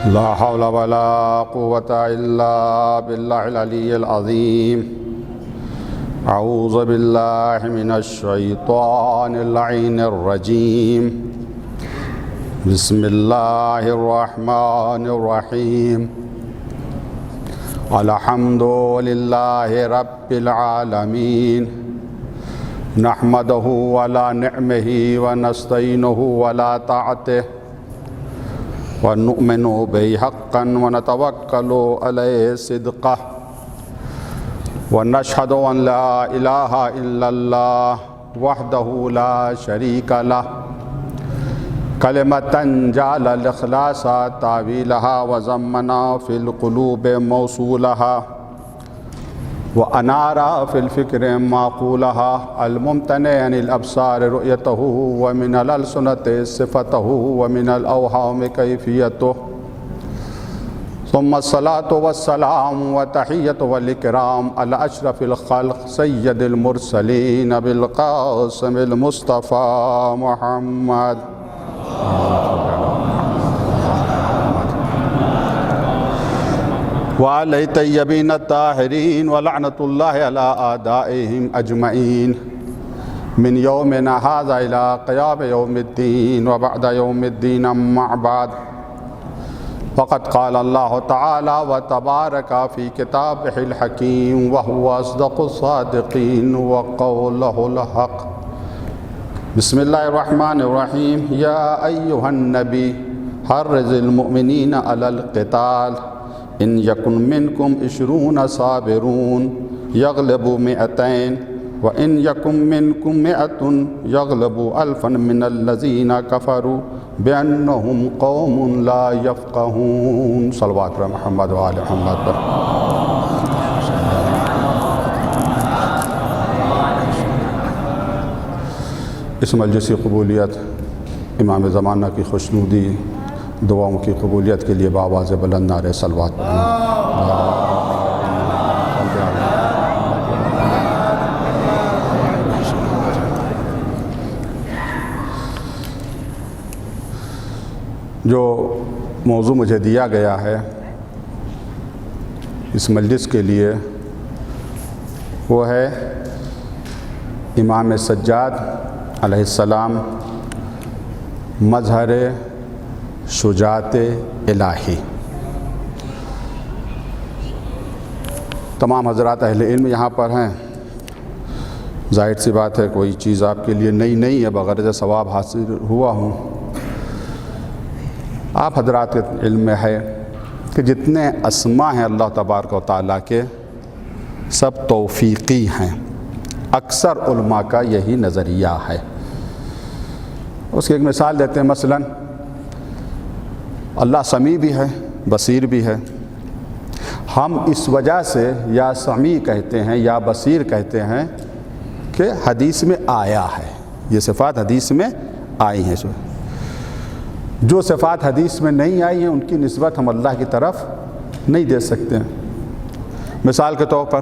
لا حول ولا قوة إلا بالله العلي العظيم. أعوذ بالله من الشيطان اللعين الرجيم. بسم الله الرحمن الرحيم. الحمد لله رب العالمين. نحمده على نعمه ونستعينه على طاعته ونؤمن به حقا ونتوكل عليه صدقا ونشهد أن لا إله إلا الله وحده لا شريك له كلمة جعل الإخلاص تعويلها وزمنا في القلوب موصولها وأنار في الفكر معقولها الممتنع عن الأبصار رؤيته ومن الألسنة صفته ومن الأوهام كيفيته. ثم الصلاة والسلام وتحية والإكرام على أشرف الخلق سيد المرسلين بالقاسم المصطفى محمد وعلى الطيبين الطاهرين ولعنة الله على أعدائهم أجمعين من يومنا هذا إلى قيام يوم الدين وبعد يوم الدين أما بعد. فقد قال الله تعالى وتبارك في كتابه الحكيم وهو أصدق الصادقين وقوله الحق. بسم الله الرحمن الرحيم. يا أيها النبي حرض المؤمنين على القتال إن يكن منكم 20 صابرون يغلبوا 200 وإن يكن منكم 100 يغلبوا 1000 من الذين كفروا بأنهم قوم لا يفقهون. صلوات محمد وآل محمد پر. اس مجلس کی قبولیت امام زمانہ کی خوشنودی دعاؤں کی قبولیت کے لیے بآواز بلند نعرہ صلوات جو موضوع مجھے دیا گیا ہے اس مجلس کے لیے وہ ہے امام سجاد علیہ السلام مظہر شجاعت الہی. تمام حضرات اہل علم یہاں پر ہیں. ظاہر سی بات ہے کوئی چیز آپ کے لیے نئی نہیں ہے، بغرض ثواب حاصل ہوا ہوں. آپ حضرات کے علم میں ہے کہ جتنے اسماء ہیں اللہ تبارک و تعالیٰ کے سب توفیقی ہیں. اکثر علماء کا یہی نظریہ ہے. اس کی ایک مثال دیتے ہیں. مثلاً اللہ سمیع بھی ہے، بصیر بھی ہے. ہم اس وجہ سے یا سمیع کہتے ہیں یا بصیر کہتے ہیں کہ حدیث میں آیا ہے، یہ صفات حدیث میں آئی ہیں. جو صفات حدیث میں نہیں آئی ہیں ان کی نسبت ہم اللہ کی طرف نہیں دے سکتے ہیں. مثال کے طور پر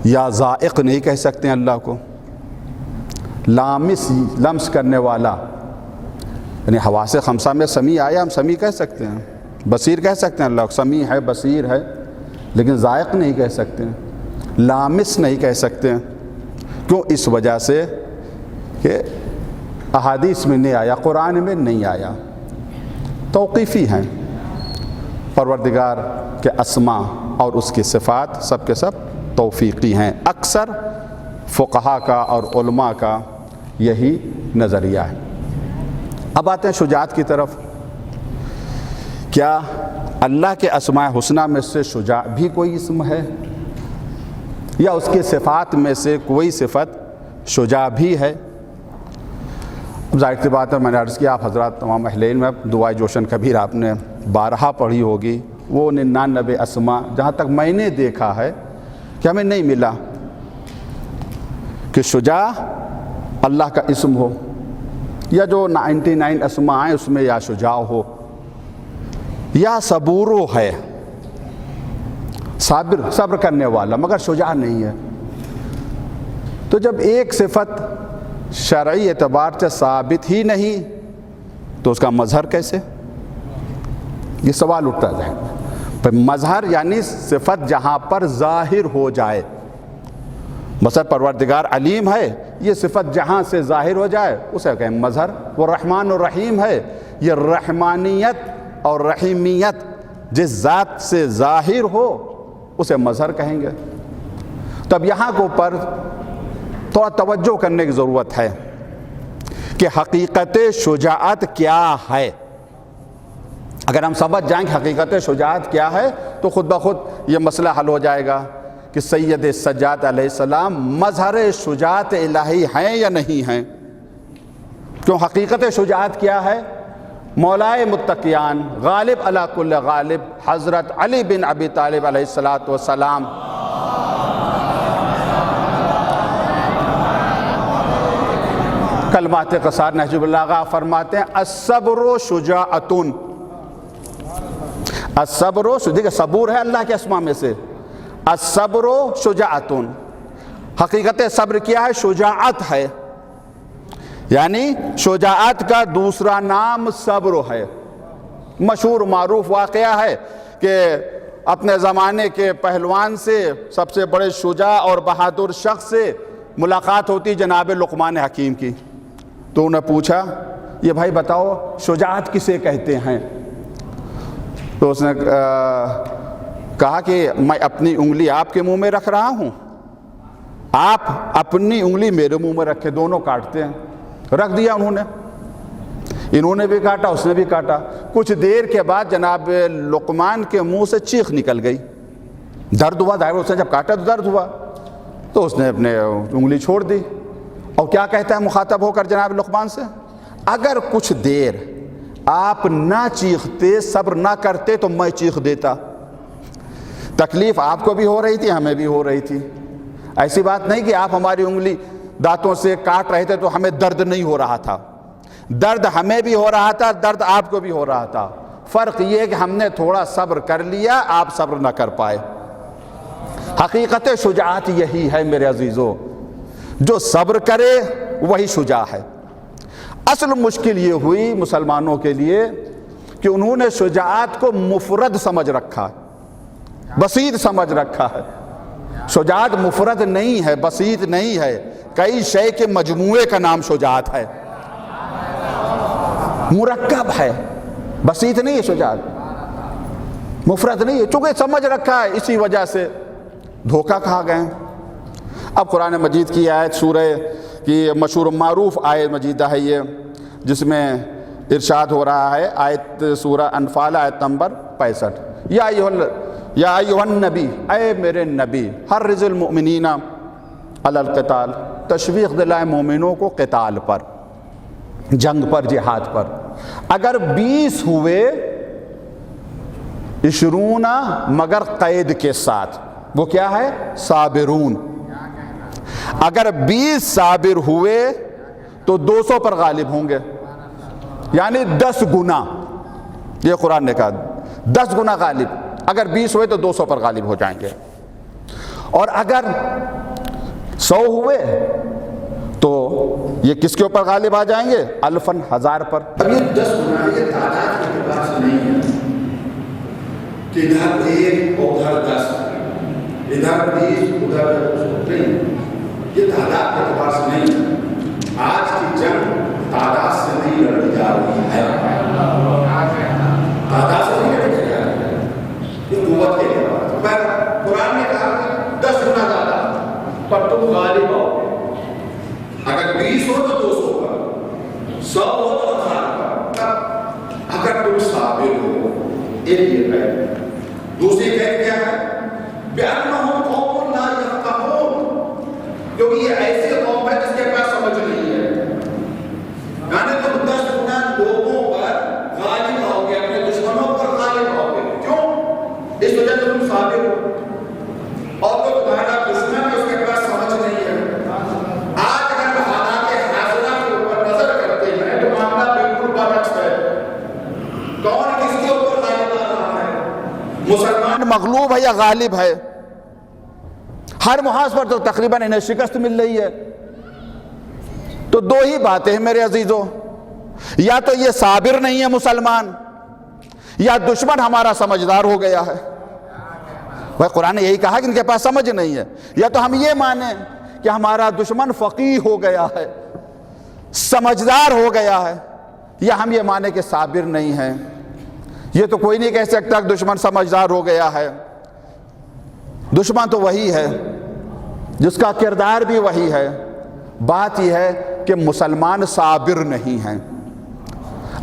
یا ذائق نہیں کہہ سکتے ہیں اللہ کو. لمس کرنے والا یعنی حواس خمسہ میں سمیع آیا، ہم سمیع کہہ سکتے ہیں. بصیر کہہ سکتے ہیں اللہ کو، سمیع ہے بصیر ہے، لیکن ذائق نہیں کہہ سکتے ہیں، لامس نہیں کہہ سکتے ہیں. کیوں؟ اس وجہ سے کہ احادیث میں نہیں آیا، قرآن میں نہیں آیا. توقیفی ہیں. پروردگار کے اسماء اور اس کی صفات سب کے سب توفیقی ہیں. اکثر فقہا کا اور علماء کا یہی نظریہ ہے. اب آتے ہیں شجاعت کی طرف. کیا اللہ کے اسماء حسنہ میں سے شجاع بھی کوئی اسم ہے یا اس کی صفات میں سے کوئی صفت شجاع بھی ہے؟ ظاہر سی بات ہے، میں نے عرض کیا آپ حضرات تمام اہل علم میں دعائے جوشن کبیر آپ نے بارہا پڑھی ہوگی. وہ 99 اسماء جہاں تک میں نے دیکھا ہے کہ ہمیں نہیں ملا کہ شجاع اللہ کا اسم ہو، یا جو 99 اسماء ہیں اس میں یا شجاع ہو یا صبورو ہے، صبر کرنے والا، مگر شجاع نہیں ہے. تو جب ایک صفت شرعی اعتبار سے ثابت ہی نہیں تو اس کا مظہر کیسے؟ یہ سوال اٹھتا ہے پر مظہر یعنی صفت جہاں پر ظاہر ہو جائے، مثلا پروردگار علیم ہے، یہ صفت جہاں سے ظاہر ہو جائے اسے کہیں مظہر۔ وہ رحمان و رحیم ہے، یہ رحمانیت اور رحیمیت جس ذات سے ظاہر ہو اسے مظہر کہیں گے۔ تب یہاں کے اوپر تھوڑا توجہ کرنے کی ضرورت ہے کہ حقیقت شجاعت کیا ہے۔ اگر ہم سمجھ جائیں کہ حقیقت شجاعت کیا ہے تو خود بخود یہ مسئلہ حل ہو جائے گا کہ سید سجاد علیہ السلام مظہر شجاعت الہی ہیں یا نہیں ہیں۔ کیوں حقیقت شجاعت کیا ہے؟ مولائے متقیان غالب علی کل غالب حضرت علی بن ابی طالب علیہ السلام کلمات قصار نہج البلاغہ فرماتے ہیں الصبر شجاعتن، الصبر دیکھیں صبور ہے اللہ کے اسماء میں سے، الصبر شجاعتن، حقیقت صبر کیا ہے؟ شجاعت ہے، یعنی شجاعت کا دوسرا نام صبر ہے۔ مشہور معروف واقعہ ہے کہ اپنے زمانے کے پہلوان سے، سب سے بڑے شجاع اور بہادر شخص سے ملاقات ہوتی جناب لقمان حکیم کی، تو انہیں پوچھا یہ بھائی بتاؤ شجاعت کسے کہتے ہیں؟ تو اس نے کہا کہ میں اپنی انگلی آپ کے منہ میں رکھ رہا ہوں، آپ اپنی انگلی میرے منہ میں رکھے، دونوں کاٹتے ہیں۔ رکھ دیا انہوں نے بھی کاٹا، اس نے بھی کاٹا۔ کچھ دیر کے بعد جناب لقمان کے منہ سے چیخ نکل گئی، درد ہوا، ظاہر اس نے جب کاٹا تو درد ہوا، تو اس نے اپنے انگلی چھوڑ دی۔ اور کیا کہتا ہے مخاطب ہو کر جناب لقمان سے؟ اگر کچھ دیر آپ نہ چیختے، صبر نہ کرتے تو میں چیخ دیتا۔ تکلیف آپ کو بھی ہو رہی تھی، ہمیں بھی ہو رہی تھی۔ ایسی بات نہیں کہ آپ ہماری انگلی دانتوں سے کاٹ رہے تھے تو ہمیں درد نہیں ہو رہا تھا، درد ہمیں بھی ہو رہا تھا، درد آپ کو بھی ہو رہا تھا۔ فرق یہ ہے کہ ہم نے تھوڑا صبر کر لیا، آپ صبر نہ کر پائے۔ حقیقت شجاعت یہی ہے میرے عزیزو، جو صبر کرے وہی شجاع ہے۔ اصل مشکل یہ ہوئی مسلمانوں کے لیے کہ انہوں نے شجاعت کو مفرد سمجھ رکھا، بسیط سمجھ رکھا ہے۔ شجاعت مفرد نہیں ہے، بسیط نہیں ہے، کئی شے کے مجموعے کا نام شجاعت ہے، مرکب ہے، بسیط نہیں ہے شجاعت، مفرد نہیں ہے۔ چونکہ سمجھ رکھا ہے اسی وجہ سے دھوکہ کھا گئے۔ اب قرآن مجید کی آیت سورہ کی مشہور معروف آیت مجیدہ ہے یہ، جس میں ارشاد ہو رہا ہے، آیت سورہ انفال آیت نمبر 65، یا ایھا النبی، اے میرے نبی، حرض المؤمنین علی القتال، تشویق دلائے مومنوں کو قتال پر، جنگ پر، جہاد پر۔ اگر 20 ہوئے، 20 مگر قید کے ساتھ، وہ کیا ہے؟ صابرون۔ اگر 20 صابر ہوئے تو 200 پر غالب ہوں گے، یعنی 10 گنا، یہ قرآن نے کہا 10 گنا غالب۔ اگر 20 ہوئے تو 200 پر غالب ہو جائیں گے، اور اگر 100 ہوئے تو یہ کس کے اوپر غالب آ جائیں گے؟ الفن، 1000 پر۔ اب یہ 10 گنا یہ تعداد کے اعتبار سے نہیں ہے کہ ادھر 1 اور ادھر 10، ادھر 20 ادھر 200، نہیں، یہ تعداد کے اعتبار سے نہیں ہے۔ آج کی جنگ تعداد سے نہیں لڑی جا رہی ہے، تعداد سے نہیں لڑی جا رہی ہے، یہ قوت کے اعتبار سے۔ پر قرآن نے کہا کہ 10 گنا زیادہ پر تم غالب ہو، اگر 20 ہو تو 200 پر، 100 ہو تو 1000 پر، اگر تم صابر ہو۔ ایک یہ ہے۔ دوسری قید کیا ہے؟ بِأَنَّهُمْ قَوْمٌ لَا يَفْقَهُونَ، کیونکہ یہ ایسی قوم ہے جس کے پاس سمجھ نہیں ہے۔ یعنی تم 10 گنا لوگوں پر غالب آؤ گے، اپنے دشمنوں پر غالب آؤ گے۔ کیوں؟ اس وجہ سے تم صابر ہو، اور جو تمہارا دشمن ہے اس کے پاس سمجھ نہیں ہے۔ آج اگر حالات حاضرہ کے اوپر نظر کرتے ہیں تو معاملہ بالکل برعکس ہے۔ کون کس کے اوپر غالب آ رہا ہے؟ مسلمان مغلوب ہے یا غالب ہے؟ ہر محاذ پر تو تقریباً انہیں شکست مل رہی ہے۔ تو دو ہی باتیں ہیں میرے عزیزو، یا تو یہ صابر نہیں ہے مسلمان، یا دشمن ہمارا سمجھدار ہو گیا ہے؟ وہ قرآن نے یہی کہا کہ ان کے پاس سمجھ نہیں ہے. یا تو ہم یہ مانیں کہ ہمارا دشمن فقیہ ہو گیا ہے، سمجھدار ہو گیا ہے، یا ہم یہ مانیں کہ صابر نہیں ہے. یہ تو کوئی نہیں کہہ سکتا کہ دشمن سمجھدار ہو گیا ہے. دشمن تو وہی ہے جس کا کردار بھی وہی ہے. بات یہ ہے کہ مسلمان صابر نہیں ہیں.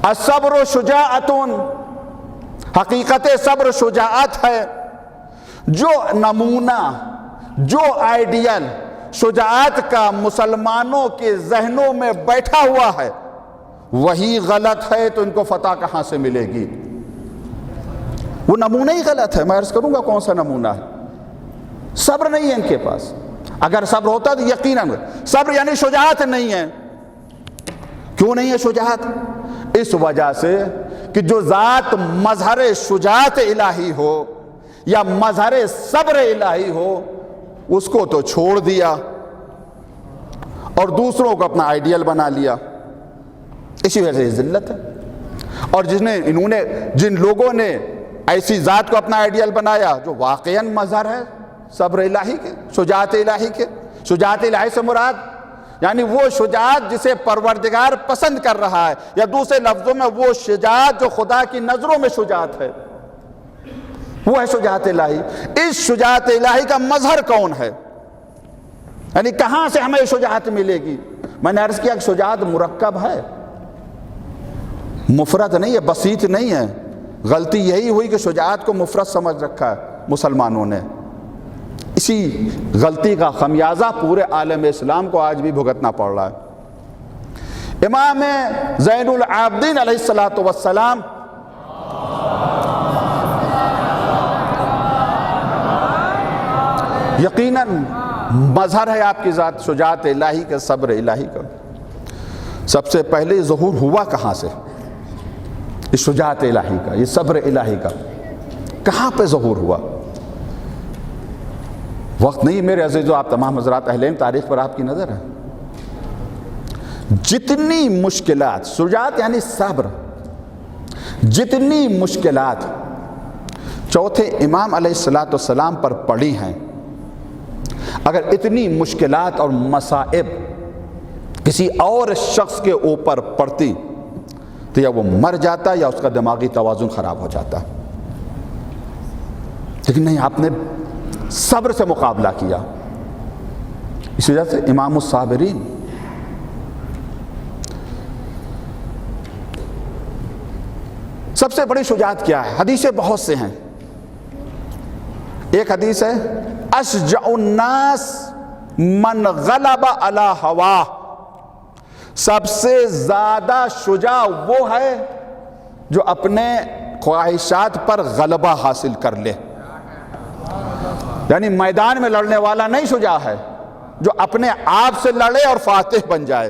الصبر شجاعت، حقیقت صبر شجاعت ہے. جو نمونہ، جو آئیڈیل شجاعت کا مسلمانوں کے ذہنوں میں بیٹھا ہوا ہے وہی غلط ہے، تو ان کو فتح کہاں سے ملے گی؟ وہ نمونہ ہی غلط ہے. میں عرض کروں گا کون سا نمونہ ہے. صبر نہیں ہے ان کے پاس. اگر صبر ہوتا تو یقیناً صبر یعنی شجاعت نہیں ہے. کیوں نہیں ہے شجاعت؟ اس وجہ سے کہ جو ذات مظہر شجاعت الہی ہو یا مظہر صبر الہی ہو اس کو تو چھوڑ دیا اور دوسروں کو اپنا آئیڈیل بنا لیا. اسی وجہ سے ذلت ہے. اور جن لوگوں نے ایسی ذات کو اپنا آئیڈیل بنایا جو واقعاً مظہر ہے صبر الہی کے، شجاعت الہی کے. شجاعت الہی سے مراد یعنی وہ شجاعت جسے پروردگار پسند کر رہا ہے، یا دوسرے لفظوں میں وہ شجاعت جو خدا کی نظروں میں شجاعت ہے، وہ ہے شجاعت الہی. اس شجاعت الہی کا مظہر کون ہے؟ یعنی کہاں سے ہمیں شجاعت ملے گی؟ میں نے عرض کیا کہ شجاعت مرکب ہے، مفرد نہیں ہے، بسیط نہیں ہے. غلطی یہی ہوئی کہ شجاعت کو مفرد سمجھ رکھا ہے مسلمانوں نے. اسی غلطی کا خمیازہ پورے عالم اسلام کو آج بھی بھگتنا پڑ رہا ہے. امام زین العابدین علیہ السلام یقیناً مظہر ہے آپ کی ذات شجاعت الہی کا، صبر الہی کا. سب سے پہلے ظہور ہوا کہاں سے؟ یہ شجاعت الہی کا، یہ صبر الہی کا کہاں پہ ظہور ہوا؟ وقت نہیں میرے عزیزو، آپ تمام حضرات اہل علم، تاریخ پر آپ کی نظر ہے. جتنی مشکلات، شجاعت یعنی صبر، جتنی مشکلات چوتھے امام علیہ السلام پر پڑی ہیں، اگر اتنی مشکلات اور مصائب کسی اور شخص کے اوپر پڑتی تو یا وہ مر جاتا یا اس کا دماغی توازن خراب ہو جاتا. لیکن نہیں، آپ نے صبر سے مقابلہ کیا. اس وجہ سے امام الصابرین. سب سے بڑی شجاعت کیا ہے؟ حدیثیں بہت سے ہیں. ایک حدیث ہے اشجع الناس من غلب علی ہواہ، سب سے زیادہ شجاع وہ ہے جو اپنے خواہشات پر غلبہ حاصل کر لے. یعنی میدان میں لڑنے والا نہیں شجاع ہے، جو اپنے آپ سے لڑے اور فاتح بن جائے.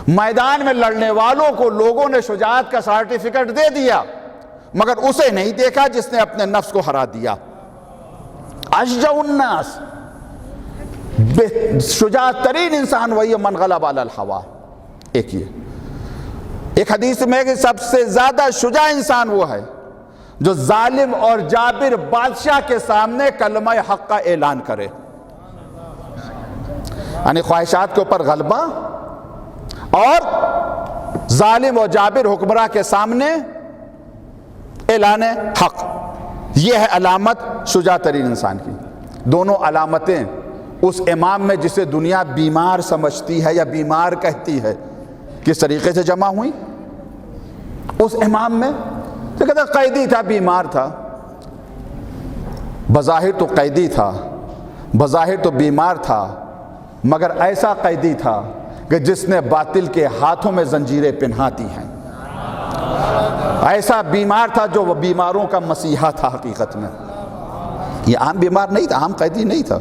میدان میں لڑنے والوں کو لوگوں نے شجاعت کا سرٹیفکیٹ دے دیا، مگر اسے نہیں دیکھا جس نے اپنے نفس کو ہرا دیا. اشجع الناس، شجاع ترین انسان وہی ہے من غلب علی الہوا. ایک حدیث میں کہ سب سے زیادہ شجاع انسان وہ ہے جو ظالم اور جابر بادشاہ کے سامنے کلمہ حق کا اعلان کرے. یعنی خواہشات کے اوپر غلبہ اور ظالم اور جابر حکمراں کے سامنے اعلان حق، یہ ہے علامت شجاع ترین انسان کی. دونوں علامتیں اس امام میں جسے دنیا بیمار سمجھتی ہے یا بیمار کہتی ہے کس طریقے سے جمع ہوئی؟ اس امام میں تو کہتا قیدی تھا، بیمار تھا، بظاہر تو قیدی تھا، بظاہر تو بیمار تھا، مگر ایسا قیدی تھا کہ جس نے باطل کے ہاتھوں میں زنجیریں پہنا دی ہیں. ایسا بیمار تھا جو وہ بیماروں کا مسیحا تھا. حقیقت میں یہ عام بیمار نہیں تھا، عام قیدی نہیں تھا.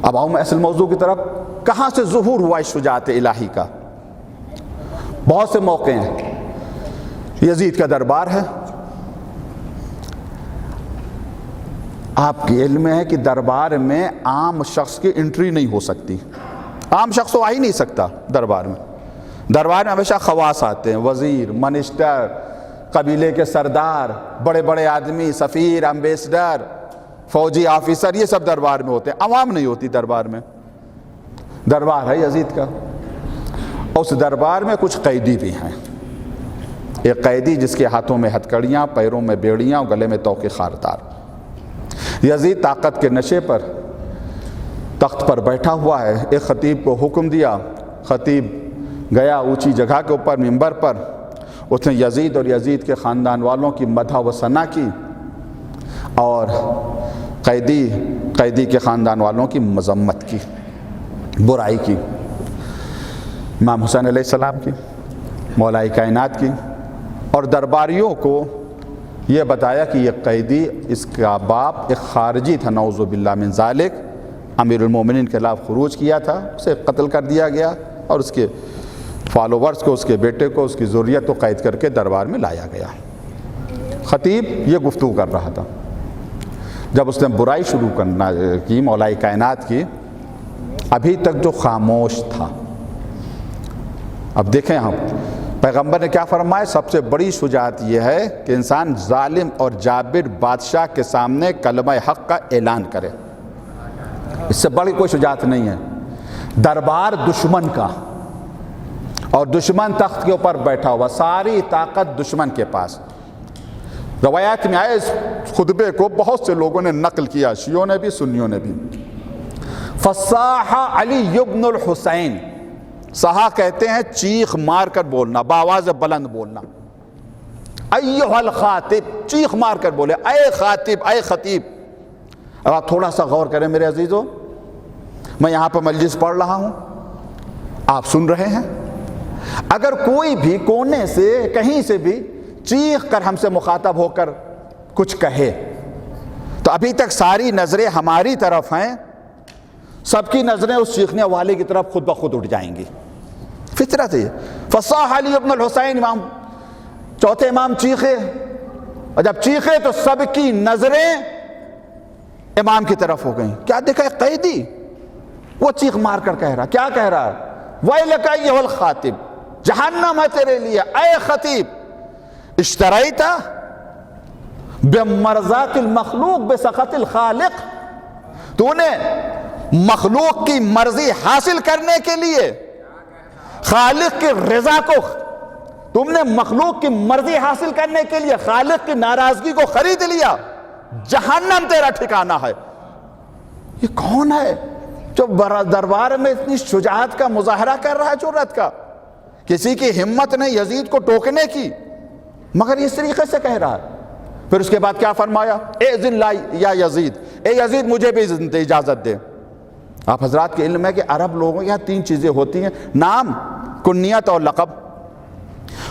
اب آؤں میں اصل موضوع کی طرف. کہاں سے ظہور ہوا اس شجاعت الہی کا؟ بہت سے موقع ہیں. یزید کا دربار ہے. آپ کے علم میں ہے کہ دربار میں عام شخص کی انٹری نہیں ہو سکتی. عام شخص تو آ ہی نہیں سکتا دربار میں. دربار میں ہمیشہ خواص آتے ہیں، وزیر، منسٹر، قبیلے کے سردار، بڑے بڑے آدمی، سفیر، امبیسڈر، فوجی آفیسر، یہ سب دربار میں ہوتے ہیں، عوام نہیں ہوتی دربار میں۔ دربار ہے یزید کا، اس دربار میں کچھ قیدی بھی ہیں۔ ایک قیدی جس کے ہاتھوں میں ہتھکڑیاں، پیروں میں بیڑیاں اور گلے میں توق خاردار۔ یزید طاقت کے نشے پر تخت پر بیٹھا ہوا ہے۔ ایک خطیب کو حکم دیا، خطیب گیا اونچی جگہ کے اوپر منبر پر، اس نے یزید اور یزید کے خاندان والوں کی مدح و ثنا کی اور قیدی کے خاندان والوں کی مذمت کی، برائی کی، امام حسین علیہ السلام کی، مولا کائنات کی، اور درباریوں کو یہ بتایا کہ یہ قیدی، اس کا باپ ایک خارجی تھا، نعوذ باللہ من ذالک، امیر المومنین کے خلاف خروج کیا تھا، اسے قتل کر دیا گیا اور اس کے فالوورز کو، اس کے بیٹے کو، اس کی ذریت کو قید کر کے دربار میں لایا گیا۔ خطیب یہ گفتگو کر رہا تھا، جب اس نے برائی شروع کرنا کی مولا کائنات کی، ابھی تک جو خاموش تھا۔ اب دیکھیں ہم پیغمبر نے کیا فرمایا، سب سے بڑی شجاعت یہ ہے کہ انسان ظالم اور جابر بادشاہ کے سامنے کلمہ حق کا اعلان کرے، اس سے بڑی کوئی شجاعت نہیں ہے۔ دربار دشمن کا، اور دشمن تخت کے اوپر بیٹھا ہوا، ساری طاقت دشمن کے پاس۔ روایات میں آئے، اس خطبے کو بہت سے لوگوں نے نقل کیا، شیعوں نے بھی، سنیوں نے بھی۔ فصاح علی ابن الحسین، صحا کہتے ہیں چیخ مار کر بولنا، بآواز بلند بولنا، ایھا الخاطب، چیخ مار کر بولے، اے خاطب، اے خطیب۔ اب آپ تھوڑا سا غور کریں میرے عزیزو، میں یہاں پہ مجلس پڑھ رہا ہوں، آپ سن رہے ہیں، اگر کوئی بھی کونے سے کہیں سے بھی چیخ کر ہم سے مخاطب ہو کر کچھ کہے تو ابھی تک ساری نظریں ہماری طرف ہیں، سب کی نظریں اس چیخنے والے کی طرف خود بخود اٹھ جائیں گی، فطرت ہے۔ فصاح علی ابن الحسین، امام چوتھے امام چیخے، اور جب چیخے تو سب کی نظریں امام کی طرف ہو گئیں۔ کیا دیکھا، ایک قیدی وہ چیخ مار کر کہہ رہا، کیا کہہ رہا ہے، ویلک ایھا الخاطب، جہنم ہے تیرے لیے، اے خطیب، اشتریت بمرضات المخلوق بسخط الخالق، تو نے مخلوق کی مرضی حاصل کرنے کے لیے خالق کی رضا کو، تم نے مخلوق کی مرضی حاصل کرنے کے لیے خالق کی ناراضگی کو خرید لیا، جہنم تیرا ٹھکانہ ہے۔ یہ کون ہے جو دربار میں اتنی شجاعت کا مظاہرہ کر رہا ہے، جرأت کا؟ کسی کی ہمت نہیں یزید کو ٹوکنے کی، مگر اس طریقے سے کہہ رہا ہے۔ پھر اس کے بعد کیا فرمایا، اذن لا یا یزید، اے یزید مجھے بھی اجازت دے۔ آپ حضرات کے علم ہے کہ عرب لوگوں کے یہاں تین چیزیں ہوتی ہیں، نام، کنیت اور لقب۔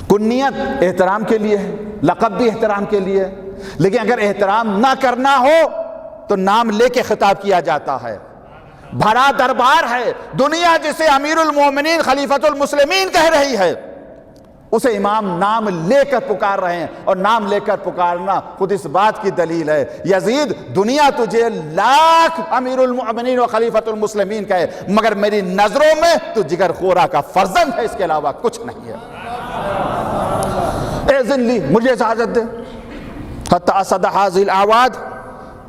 کنیت احترام کے لیے ہے، لقب بھی احترام کے لیے ہے، لیکن اگر احترام نہ کرنا ہو تو نام لے کے خطاب کیا جاتا ہے۔ بھرا دربار ہے، دنیا جسے امیر المومنین خلیفۃ المسلمین کہہ رہی ہے، اسے امام نام لے کر پکار رہے ہیں، اور نام لے کر پکارنا خود اس بات کی دلیل ہے، یزید دنیا تجھے لاکھ امیر المؤمنین و خلیفۃ المسلمین کہے، مگر میری نظروں میں تو جگر خورا کا فرزند ہے، اس کے علاوہ کچھ نہیں ہے۔ اذن لی، مجھے اجازت دے، حتی اسد حاذی الاعواد،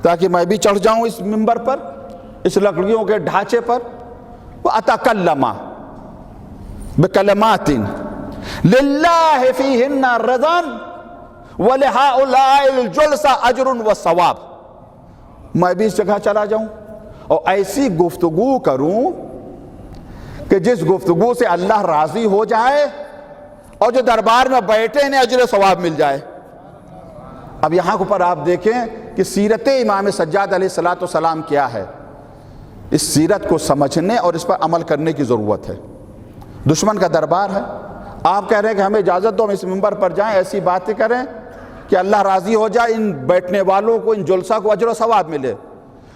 تاکہ میں بھی چڑھ جاؤں اس منبر پر، اس لکڑیوں کے ڈھانچے پر، وَأَتَكَلَّمَ بِكَلِمَاتٍ للہ فیہن رضا وَلِهَؤُلَاءِ الْجُلْسَ اجر وثواب، میں بھی اس جگہ چلا جاؤں اور ایسی گفتگو کروں کہ جس گفتگو سے اللہ راضی ہو جائے اور جو دربار میں بیٹھے انہیں اجر و ثواب مل جائے۔ اب یہاں پر آپ دیکھیں کہ سیرت امام سجاد علیہ السلام کیا ہے، اس سیرت کو سمجھنے اور اس پر عمل کرنے کی ضرورت ہے۔ دشمن کا دربار ہے، آپ کہہ رہے ہیں کہ ہمیں اجازت دو ہم اس منبر پر جائیں، ایسی باتیں کریں کہ اللہ راضی ہو جائے، ان بیٹھنے والوں کو، ان جلسہ کو اجر و ثواب ملے۔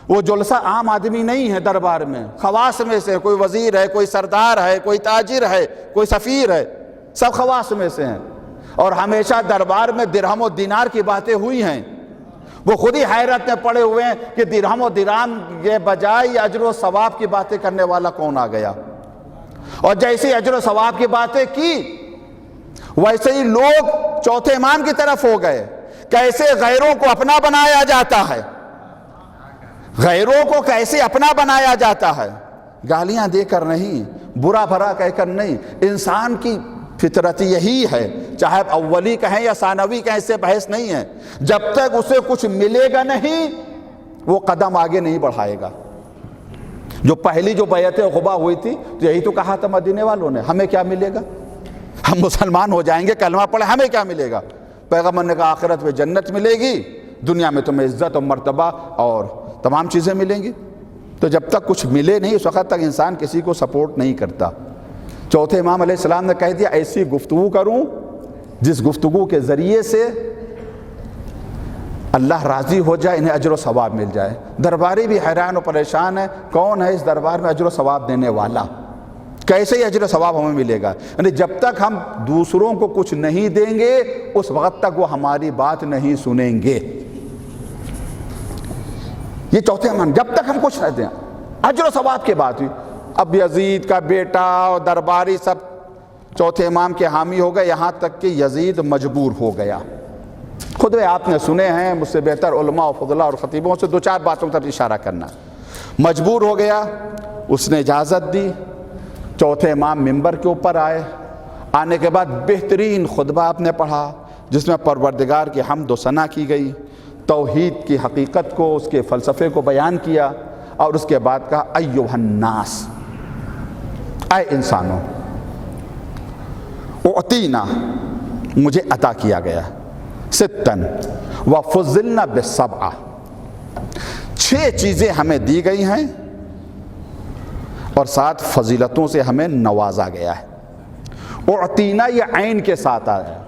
وہ جلسہ عام آدمی نہیں ہے، دربار میں خواص میں سے کوئی وزیر ہے، کوئی سردار ہے، کوئی تاجر ہے، کوئی سفیر ہے، سب خواص میں سے ہیں، اور ہمیشہ دربار میں درہم و دینار کی باتیں ہوئی ہیں۔ وہ خود ہی حیرت میں پڑے ہوئے ہیں کہ درہم و دینار کے بجائے اجر و ثواب کی باتیں کرنے والا کون آ گیا، اور جیسی اجر و ثواب کی باتیں کی ویسے ہی لوگ چوتھے امام کی طرف ہو گئے، کیسے غیروں کو اپنا بنایا جاتا ہے، غیروں کو کیسے اپنا بنایا جاتا ہے، گالیاں دے کر نہیں، برا بھرا کہہ کر نہیں۔ انسان کی فطرت یہی ہے، چاہے اولی کہیں یا ثانوی کہیں، اس سے بحث نہیں ہے، جب تک اسے کچھ ملے گا نہیں وہ قدم آگے نہیں بڑھائے گا۔ جو پہلی جو بیعت عقبہ ہوئی تھی یہی تو کہا تھا مدینے والوں نے، ہمیں کیا ملے گا، ہم مسلمان ہو جائیں گے، کلمہ پڑھے، ہمیں کیا ملے گا؟ پیغمبر نے کہا آخرت میں جنت ملے گی، دنیا میں تمہیں عزت و مرتبہ اور تمام چیزیں ملیں گی۔ تو جب تک کچھ ملے نہیں اس وقت تک انسان کسی کو سپورٹ نہیں کرتا۔ چوتھے امام علیہ السلام نے کہہ دیا ایسی گفتگو کروں جس گفتگو کے ذریعے سے اللہ راضی ہو جائے، انہیں اجر و ثواب مل جائے۔ درباری بھی حیران و پریشان ہے، کون ہے اس دربار میں اجر و ثواب دینے والا، کیسے ہی اجر و ثواب ہمیں ملے گا؟ یعنی جب تک ہم دوسروں کو کچھ نہیں دیں گے اس وقت تک وہ ہماری بات نہیں سنیں گے۔ یہ چوتھے امام، جب تک ہم کچھ نہ دیں، اجر و ثواب کی بات ہوئی۔ اب یزید کا بیٹا اور درباری سب چوتھے امام کے حامی ہو گئے، یہاں تک کہ یزید مجبور ہو گیا۔ خود آپ نے سنے ہیں، مجھ سے بہتر علماء و فضلاء اور خطیبوں سے دو چار باتوں پر اشارہ کرنا۔ مجبور ہو گیا، اس نے اجازت دی، چوتھے امام منبر کے اوپر آئے، آنے کے بعد بہترین خطبہ آپ نے پڑھا جس میں پروردگار کی حمد و ثنا کی گئی، توحید کی حقیقت کو، اس کے فلسفے کو بیان کیا، اور اس کے بعد کہا ایھا الناس، اے انسانوں، اعطینا، مجھے عطا کیا گیا، ستن وفضلنا بالسبع، 6 چیزیں ہمیں دی گئی ہیں اور 7 فضیلتوں سے ہمیں نوازا گیا ہے۔ اعطینا یہ عین کے ساتھ آیا ہے،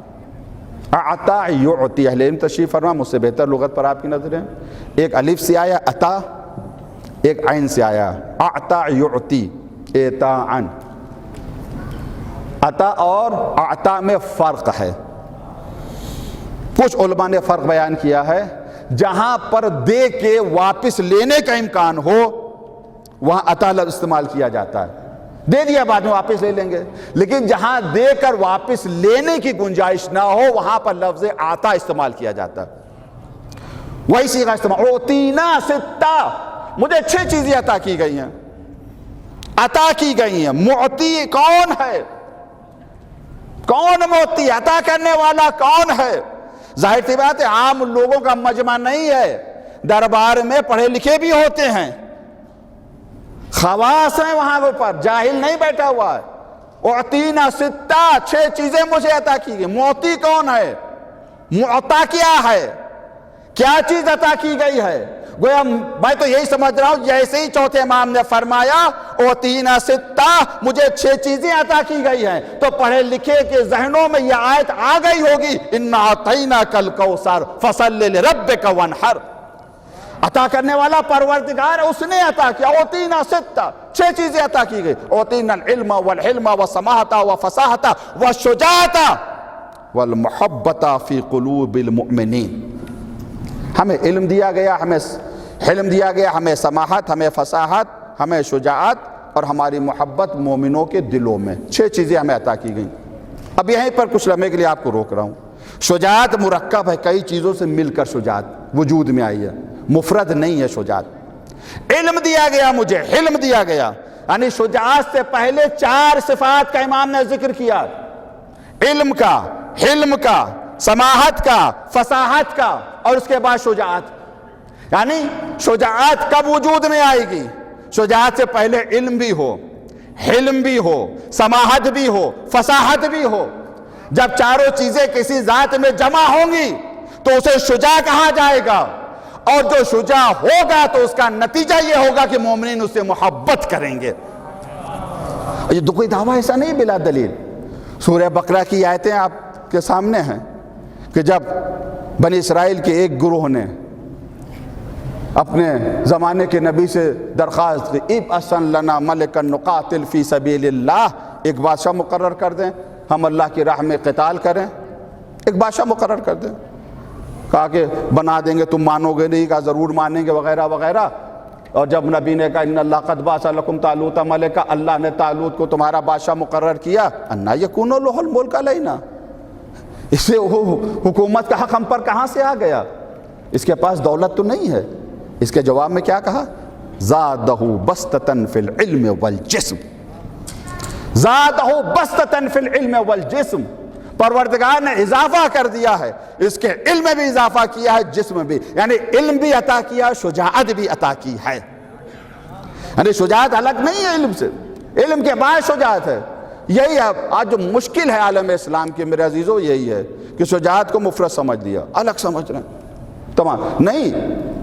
اعطا یعطی، اہل علم تشریف فرما، مجھ سے بہتر لغت پر آپ کی نظریں، ایک الف سے آیا عطا، ایک عین سے آیا اعطا یعطی، اعطاءً۔ عطا اور اعطا میں فرق ہے، کچھ علماء نے فرق بیان کیا ہے، جہاں پر دے کے واپس لینے کا امکان ہو وہاں عطا لفظ استعمال کیا جاتا ہے، دے دیا بعد میں واپس لے لیں گے، لیکن جہاں دے کر واپس لینے کی گنجائش نہ ہو وہاں پر لفظ عطا استعمال کیا جاتا ہے، وہی صیغہ استعمال۔ اعطینا ستہ، مجھے 6 چیزیں عطا کی گئی ہیں، عطا کی گئی ہیں۔ معطی کون ہے؟ کون معطی؟ عطا کرنے والا کون ہے؟ ظاہر سی بات ہے عام لوگوں کا مجمع نہیں ہے، دربار میں پڑھے لکھے بھی ہوتے ہیں، خواص ہیں وہاں پر، جاہل نہیں بیٹھا ہوا ہے۔ اعطینا ستہ، 6 چیزیں مجھے عطا کی گئی۔ معطی کون ہے؟ معطا کیا ہے؟ کیا چیز عطا کی گئی ہے؟ گویا میں تو یہی سمجھ رہا ہوں جیسے ہی چوتھے امام نے فرمایا اعطینا ستہ، مجھے 6 چیزیں عطا کی گئی ہیں، تو پڑھے لکھے کے ذہنوں میں یہ آیت آ گئی ہوگی، انا اعطیناک الکوثر فصل لربک وانحر۔ عطا کرنے والا پروردگار ہے، اس نے عطا کیا۔ اعطینا ستہ، 6 چیزیں عطا کی گئی۔ اعطینا العلم والحلم والسماحۃ والفصاحۃ والشجاعۃ والمحبۃ فی قلوب المؤمنین۔ ہمیں علم دیا گیا، ہمیں حلم دیا گیا، ہمیں سماحت، ہمیں فصاحت، ہمیں شجاعت اور ہماری محبت مومنوں کے دلوں میں، 6 چیزیں ہمیں عطا کی گئیں۔ اب یہیں پر کچھ لمحے کے لیے آپ کو روک رہا ہوں۔ شجاعت مرکب ہے، کئی چیزوں سے مل کر شجاعت وجود میں آئی ہے، مفرد نہیں ہے شجاعت۔ علم دیا گیا مجھے، حلم دیا گیا، یعنی شجاعت سے پہلے 4 صفات کا امام نے ذکر کیا، علم کا، حلم کا، سماحت کا، فصاحت کا، اور اس کے بعد شجاعت۔ یعنی شجاعت کب وجود میں آئے گی؟ شجاعت سے پہلے علم بھی ہو، حلم بھی ہو، سماحت بھی ہو، فصاحت بھی ہو۔ جب چاروں چیزیں کسی ذات میں جمع ہوں گی تو اسے شجاع کہا جائے گا، اور جو شجاع ہوگا تو اس کا نتیجہ یہ ہوگا کہ مومنین اس سے محبت کریں گے۔ یہ کوئی دعویٰ ایسا نہیں بلا دلیل۔ سورہ بقرہ کی آیتیں آپ کے سامنے ہیں کہ جب بنی اسرائیل کے ایک گروہ نے اپنے زمانے کے نبی سے درخواست کی، ابعث لنا ملکا نقاتل فی سبیل اللہ، ایک بادشاہ مقرر کر دیں، ہم اللہ کی راہ میں قتال کریں، ایک بادشاہ مقرر کر دیں۔ کہا کہ بنا دیں گے، تم مانو گے نہیں، کہا ضرور مانیں گے، وغیرہ وغیرہ۔ اور جب نبی نے کہا ان اللہ قد بعث لکم طالوت ملکا، اللہ نے طالوت کو تمہارا بادشاہ مقرر کیا، انا یکون لہ الملک علینا، اسے حکومت کا حق ہم پر کہاں سے آ گیا؟ اس کے پاس دولت تو نہیں ہے۔ اس کے جواب میں کیا کہا؟ زادہ بسطۃ فی العلم والجسم، زادہ بسطۃ فی العلم والجسم، پروردگار نے اضافہ کر دیا ہے، اس کے علم میں بھی اضافہ کیا ہے، جسم میں بھی، یعنی علم بھی عطا کیا، شجاعت بھی عطا کی ہے۔ یعنی شجاعت الگ نہیں ہے علم سے، علم کے بعد شجاعت ہے۔ یہی ہے آج جو مشکل ہے عالم اسلام کی میرے عزیزو، یہی ہے کہ شجاعت کو مفرد سمجھ لیا، الگ سمجھ رہے ہیں تمام، نہیں،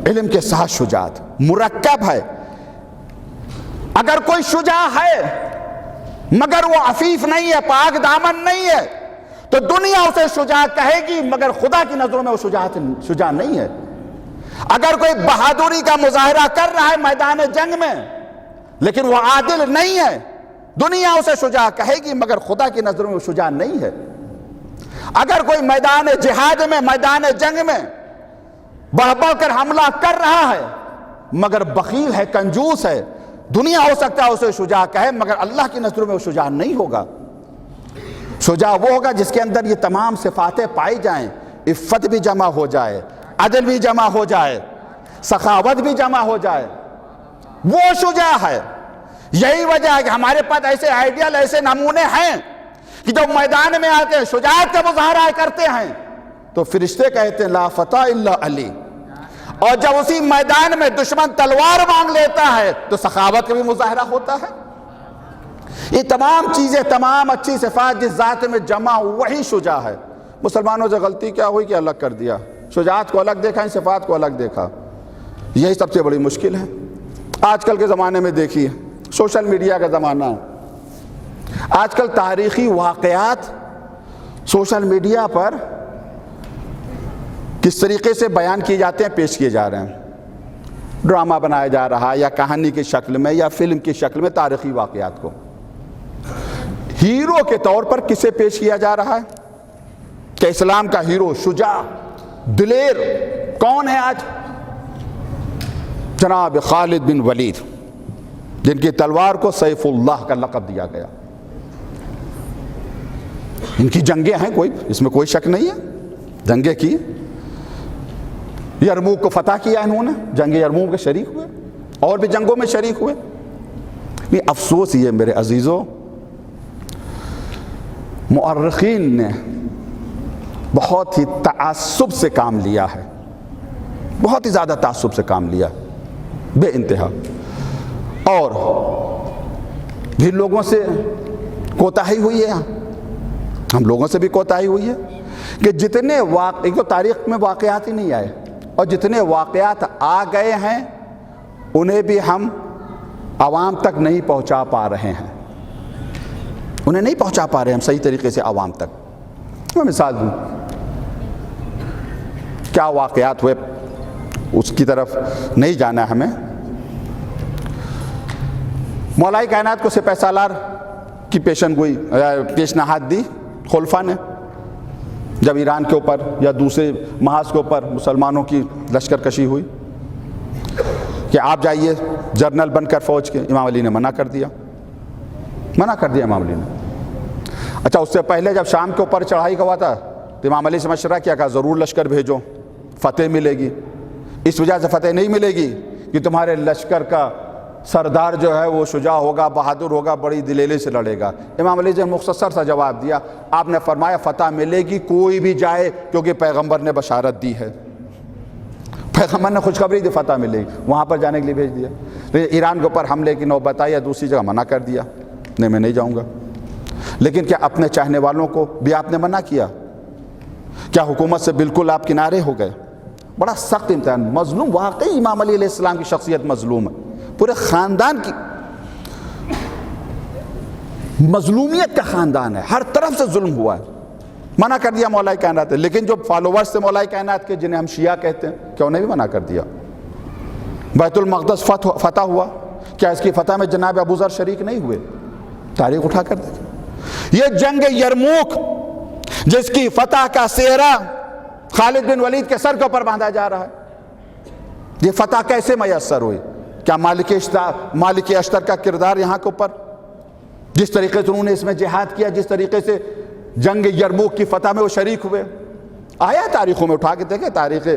علم کے ساتھ شجاعت مرکب ہے۔ اگر کوئی شجاع ہے مگر وہ عفیف نہیں ہے، پاک دامن نہیں ہے، تو دنیا اسے شجاع کہے گی، مگر خدا کی نظروں میں وہ شجاع نہیں ہے۔ اگر کوئی بہادری کا مظاہرہ کر رہا ہے میدان جنگ میں لیکن وہ عادل نہیں ہے، دنیا اسے شجاع کہے گی، مگر خدا کی نظروں میں وہ شجاع نہیں ہے۔ اگر کوئی میدان جہاد میں، میدان جنگ میں بڑھ بڑھ کر حملہ کر رہا ہے مگر بخیل ہے، کنجوس ہے، دنیا ہو سکتا ہے اسے شجاع کہے، مگر اللہ کی نظروں میں وہ شجاع نہیں ہوگا۔ شجاع وہ ہوگا جس کے اندر یہ تمام صفاتیں پائی جائیں، عفت بھی جمع ہو جائے، عدل بھی جمع ہو جائے، سخاوت بھی جمع ہو جائے، وہ شجاع ہے۔ یہی وجہ ہے کہ ہمارے پاس ایسے آئیڈیل، ایسے نمونے ہیں کہ جو میدان میں آتے ہیں شجاعت کا مظاہرہ کرتے ہیں تو فرشتے کہتے ہیں لا فتح الا علی، اور جب اسی میدان میں دشمن تلوار مانگ لیتا ہے تو سخاوت کا بھی مظاہرہ ہوتا ہے۔ یہ تمام چیزیں، تمام اچھی صفات جس ذات میں جمع وہی شجاع ہے۔ مسلمانوں سے غلطی کیا ہوئی کہ الگ کر دیا، شجاعت کو الگ دیکھا، ان صفات کو الگ دیکھا، یہی سب سے بڑی مشکل ہے۔ آج کل کے زمانے میں دیکھیے، سوشل میڈیا کا زمانہ ہے، آج کل تاریخی واقعات سوشل میڈیا پر کس طریقے سے بیان کیے جاتے ہیں، پیش کیے جا رہے ہیں، ڈرامہ بنایا جا رہا ہے یا کہانی کی شکل میں یا فلم کی شکل میں تاریخی واقعات کو ہیرو کے طور پر کسے پیش کیا جا رہا ہے کہ اسلام کا ہیرو، شجاع، دلیر کون ہے آج؟ جناب خالد بن ولید، جن کی تلوار کو سیف اللہ کا لقب دیا گیا۔ ان کی جنگیں ہیں، کوئی اس میں کوئی شک نہیں ہے، جنگیں کی، یرموک کو فتح کیا انہوں نے، جنگ یرموک کے شریک ہوئے، اور بھی جنگوں میں شریک ہوئے۔ افسوس یہ میرے عزیزوں، مؤرخین نے بہت ہی تعصب سے کام لیا ہے، بہت ہی زیادہ تعصب سے کام لیا، بے انتہا، اور بھی لوگوں سے کوتاہی ہوئی ہے، ہم لوگوں سے بھی کوتاہی ہوئی ہے کہ جتنے ایک تو تاریخ میں واقعات ہی نہیں آئے، اور جتنے واقعات آ گئے ہیں انہیں بھی ہم عوام تک نہیں پہنچا پا رہے ہیں، انہیں نہیں پہنچا پا رہے ہم صحیح طریقے سے عوام تک۔ میں مثال دوں، کیا واقعات ہوئے اس کی طرف نہیں جانا ہمیں۔ مولائی کائنات کو سپہ سالار کی پیشن گوئی، پیشنہاد دی خلفاء نے، جب ایران کے اوپر یا دوسرے محاذ کے اوپر مسلمانوں کی لشکر کشی ہوئی کہ آپ جائیے جنرل بن کر فوج کے، امام علی نے منع کر دیا، منع کر دیا امام علی نے۔ اچھا، اس سے پہلے جب شام کے اوپر چڑھائی کا ہوا تھا تو امام علی سے مشورہ کیا، کہا ضرور لشکر بھیجو، فتح ملے گی۔ اس وجہ سے فتح نہیں ملے گی کہ تمہارے لشکر کا سردار جو ہے وہ شجاع ہوگا، بہادر ہوگا، بڑی دلیری سے لڑے گا۔ امام علی نے مختصر سا جواب دیا، آپ نے فرمایا فتح ملے گی، کوئی بھی جائے، کیونکہ پیغمبر نے بشارت دی ہے، پیغمبر نے خوشخبری دی، فتح ملے گی، وہاں پر جانے کے لیے بھیج دیا۔ ایران کے اوپر حملے کی نوبت آئی یا دوسری جگہ منع کر دیا، نہیں میں نہیں جاؤں گا۔ لیکن کیا اپنے چاہنے والوں کو بھی آپ نے منع کیا؟ کیا حکومت سے بالکل آپ کنارے ہو گئے؟ بڑا سخت امتحان، مظلوم، واقعی امام علی علیہ السلام کی شخصیت مظلوم ہے، پورے خاندان کی مظلومیت کا خاندان ہے، ہر طرف سے ظلم ہوا ہے، منع کر دیا مولا کائنات نے۔ لیکن جو فالوورز تھے مولا کائنات کے، جنہیں ہم شیعہ کہتے ہیں، کیا انہیں بھی منع کر دیا؟ بیت المقدس فتح ہوا، کیا اس کی فتح میں جناب ابو ذر شریک نہیں ہوئے؟ تاریخ اٹھا کر دیکھیں۔ یہ جنگ یرموک جس کی فتح کا سہرا خالد بن ولید کے سر کے اوپر باندھا جا رہا ہے، یہ فتح کیسے میسر ہوئی؟ کیا مالک اشتر کا کردار یہاں کے اوپر، جس طریقے سے انہوں نے اس میں جہاد کیا، جس طریقے سے جنگ یرموک کی فتح میں وہ شریک ہوئے. آیا ہے تاریخوں میں، اٹھا کے دیکھیں تاریخ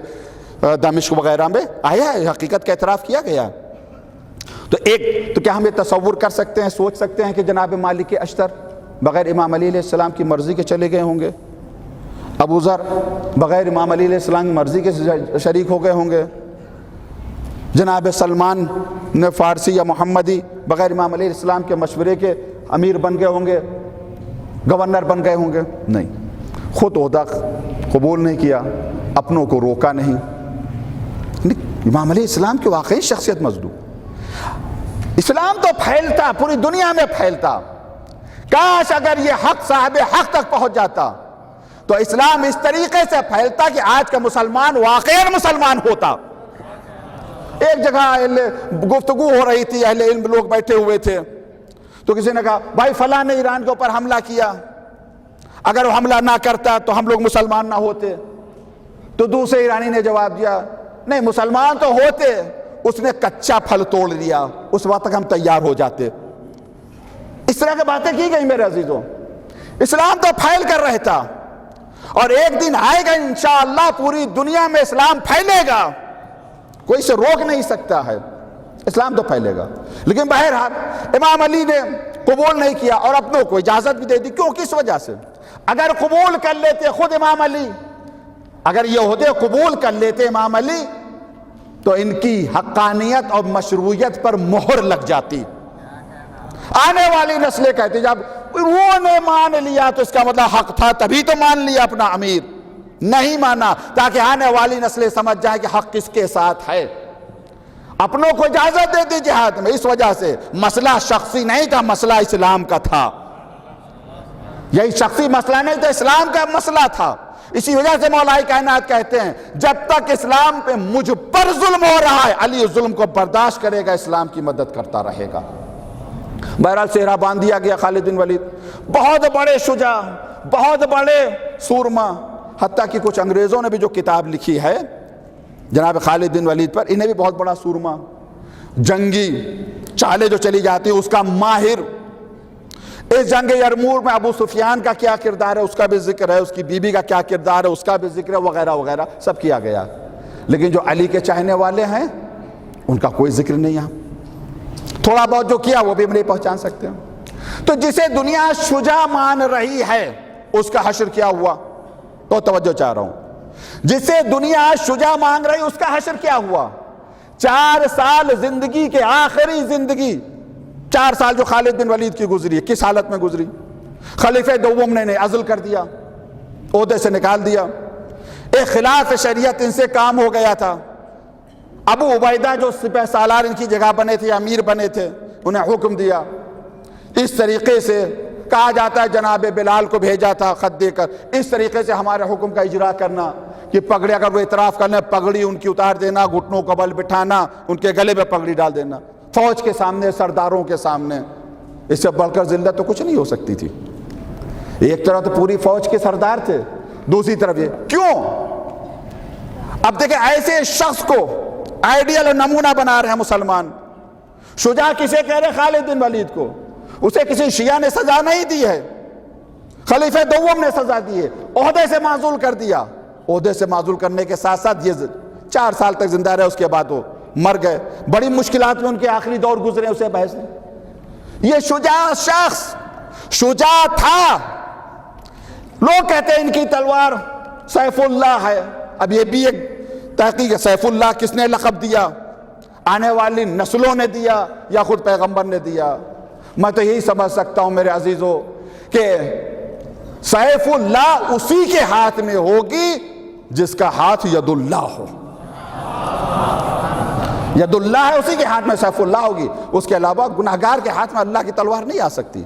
دمشق وغیرہ میں آیا ہے، حقیقت کا اعتراف کیا گیا. تو کیا ہم یہ تصور کر سکتے ہیں، سوچ سکتے ہیں کہ جناب مالک اشتر بغیر امام علی علیہ السلام کی مرضی کے چلے گئے ہوں گے؟ ابو ذر بغیر امام علی علیہ السلام کی مرضی کے شریک ہو گئے ہوں گے؟ جناب سلمان نے فارسی یا محمدی بغیر امام علیہ السلام کے مشورے کے امیر بن گئے ہوں گے، گورنر بن گئے ہوں گے؟ نہیں. خود عہدہ قبول نہیں کیا، اپنوں کو روکا نہیں. امام علیہ السلام کی واقعی شخصیت مظلوم. اسلام تو پھیلتا، پوری دنیا میں پھیلتا. کاش اگر یہ حق صاحب حق تک پہنچ جاتا تو اسلام اس طریقے سے پھیلتا کہ آج کا مسلمان واقعی مسلمان ہوتا. ایک جگہ گفتگو ہو رہی تھی، اہل علم لوگ بیٹھے ہوئے تھے، تو کسی نے کہا بھائی فلاں نے ایران کے اوپر حملہ کیا، اگر وہ حملہ نہ کرتا تو ہم لوگ مسلمان نہ ہوتے. تو دوسرے ایرانی نے جواب دیا نہیں، مسلمان تو ہوتے، اس نے کچا پھل توڑ لیا، اس وقت تک ہم تیار ہو جاتے. اس طرح کی باتیں کی گئی میرے عزیزوں. اسلام تو پھیل کر رہتا، اور ایک دن آئے گا انشاءاللہ پوری دنیا میں اسلام پھیلے گا، کوئی اسے روک نہیں سکتا ہے. اسلام تو پھیلے گا. لیکن بہرحال امام علی نے قبول نہیں کیا اور اپنوں کو اجازت بھی دے دی. کیوں؟ کس وجہ سے؟ اگر قبول کر لیتے خود امام علی، اگر یہ عہدے قبول کر لیتے امام علی، تو ان کی حقانیت اور مشروعیت پر مہر لگ جاتی. آنے والی نسلیں کہتی جب انہوں نے مان لیا تو اس کا مطلب حق تھا، تبھی تو مان لیا اپنا امیر. نہیں مانا تاکہ آنے والی نسلیں سمجھ جائیں کہ حق کس کے ساتھ ہے. اپنوں کو اجازت دے دی جہاد میں. اس وجہ سے مسئلہ شخصی نہیں تھا، مسئلہ اسلام کا تھا. یہی شخصی مسئلہ نہیں تھا، اسلام کا مسئلہ تھا. اسی وجہ سے مولا کائنات کہتے ہیں جب تک اسلام پہ مجھ پر ظلم ہو رہا ہے علی اس ظلم کو برداشت کرے گا، اسلام کی مدد کرتا رہے گا. بہرحال صحرا باندھ دیا گیا. خالد بن ولید بہت بڑے شجاع، بہت بڑے سورما، حتیٰ کہ کچھ انگریزوں نے بھی جو کتاب لکھی ہے جناب خالد بن ولید پر، انہیں بھی بہت بڑا سورما، جنگی چالیں جو چلی جاتی اس کا ماہر. اس جنگ یرموک میں ابو سفیان کا کیا کردار ہے اس کا بھی ذکر ہے، اس کی بیوی کا کیا کردار ہے اس کا بھی ذکر ہے، وغیرہ وغیرہ سب کیا گیا. لیکن جو علی کے چاہنے والے ہیں ان کا کوئی ذکر نہیں. یہاں تھوڑا بہت جو کیا وہ بھی ہم نہیں پہچان سکتے. تو جسے دنیا شجاع مان رہی ہے اس کا حشر کیا ہوا؟ تو توجہ چاہ رہا ہوں. جسے دنیا شجاع مانگ رہی اس کا حشر کیا ہوا؟ 4 سال زندگی کے آخری زندگی 4 سال جو خالد بن ولید کی گزری ہے، کس حالت میں گزری؟ خلیفہ دوم نے عزل کر دیا، عہدے سے نکال دیا. ایک خلاف شریعت ان سے کام ہو گیا تھا. ابو عبیدہ جو سپہ سالار ان کی جگہ بنے تھے، امیر بنے تھے، انہیں حکم دیا. اس طریقے سے کہا جاتا ہے جناب بلال کو بھیجا تھا خط دے کر، اس طریقے سے ہمارے حکم کا اجرا کرنا کہ پگڑی اگر وہ اعتراف کرنے پگڑی ان کی اتار دینا، گھٹنوں کو بل بٹھانا، ان کے گلے میں پگڑی ڈال دینا. فوج کے سامنے، سرداروں کے سامنے. اس سے بڑھ کر ذلت تو کچھ نہیں ہو سکتی تھی. ایک طرف تو پوری فوج کے سردار تھے، دوسری طرف یہ کیوں؟ اب دیکھیں ایسے شخص کو آئیڈیل اور نمونہ بنا رہے ہیں مسلمان. شجاع کسے کہہ رہے؟ خالد بن ولید کو. اسے کسی شیعہ نے سزا نہیں دی ہے، خلیفہ دوم نے سزا دی ہے، عہدے سے معزول کر دیا. عہدے سے معزول کرنے کے ساتھ ساتھ یہ 4 سال تک زندہ رہے، اس کے بعد وہ مر گئے. بڑی مشکلات میں ان کے آخری دور گزرے، اسے بحث نہیں. یہ شجاع شخص شجاع تھا. لوگ کہتے ہیں ان کی تلوار سیف اللہ ہے. اب یہ بھی ایک تحقیق ہے، سیف اللہ کس نے لقب دیا؟ آنے والی نسلوں نے دیا یا خود پیغمبر نے دیا؟ میں تو یہی سمجھ سکتا ہوں میرے عزیزوں کہ سیف اللہ اسی کے ہاتھ میں ہوگی جس کا ہاتھ ید اللہ ہو. ید اللہ ہے، اسی کے ہاتھ میں سیف اللہ ہوگی. اس کے علاوہ گناہگار کے ہاتھ میں اللہ کی تلوار نہیں آ سکتی.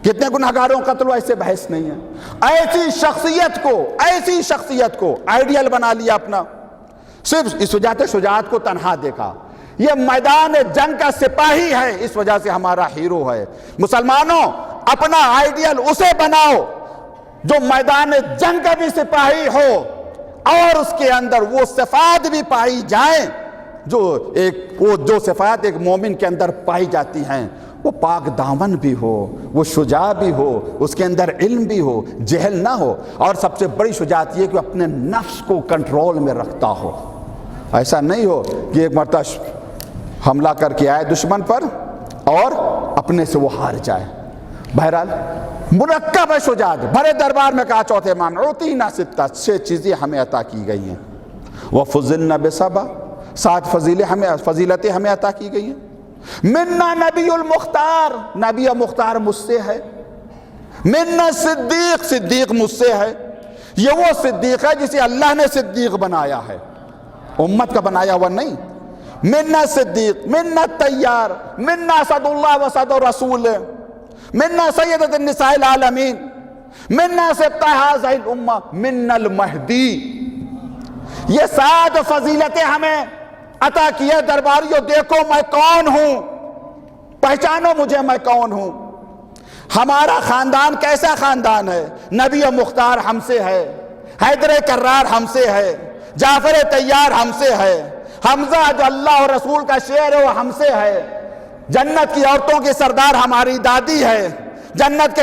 کتنے گناہگاروں کا قتل ہوا، اس سے بحث نہیں ہے. ایسی شخصیت کو آئیڈیل بنا لیا اپنا، صرف اس وجہ سے شجاعت کو تنہا دیکھا. یہ میدان جنگ کا سپاہی ہے، اس وجہ سے ہمارا ہیرو ہے. مسلمانوں اپنا آئیڈیل اسے بناؤ جو میدان جنگ کا بھی سپاہی ہو اور اس کے اندر وہ صفات بھی پائی جائیں جو صفات ایک مومن کے اندر پائی جاتی ہیں. وہ پاک دامن بھی ہو، وہ شجاع بھی ہو، اس کے اندر علم بھی ہو، جہل نہ ہو، اور سب سے بڑی شجاعت یہ کہ اپنے نفس کو کنٹرول میں رکھتا ہو۔ ایسا نہیں ہو کہ ایک مرتبہ حملہ کر کے آئے دشمن پر اور اپنے سے وہ ہار جائے۔ بہرحال مرکب ہے شجاعت۔ بھرے دربار میں کہا چوتھے امام نے اوتینا ستہ، 6 چیزیں ہمیں عطا کی گئی ہیں۔ وَفُضِلْنَا بِسَبْعٍ، 7 فضیلتیں ہمیں عطا کی گئی ہیں۔ منا نبی المختار، نبی مختار مجھ سے ہے۔ منا صدیق، صدیق مجھ سے ہے۔ یہ وہ صدیق ہے جسے اللہ نے صدیق بنایا ہے، امت کا بنایا ہوا نہیں۔ منا صدیق، منا تیار، منا اسد اللہ واسد الرسول، منا سیدۃ النساء العالمین، منا سبطہ ھذہ الامہ، منا المہدی۔ یہ 7 فضیلتیں ہمیں عطا کیے۔ درباریوں دیکھو میں کون ہوں، پہچانو مجھے میں کون ہوں۔ ہمارا خاندان کیسا خاندان ہے؟ نبی مختار ہم سے ہے، حیدر کرار ہم سے ہے، جعفر تیار ہم سے ہے، حمزہ جو اللہ اور رسول کا شعر ہے وہ ہم سے ہے، جنت کی عورتوں کی سردار ہماری دادی ہے، جنت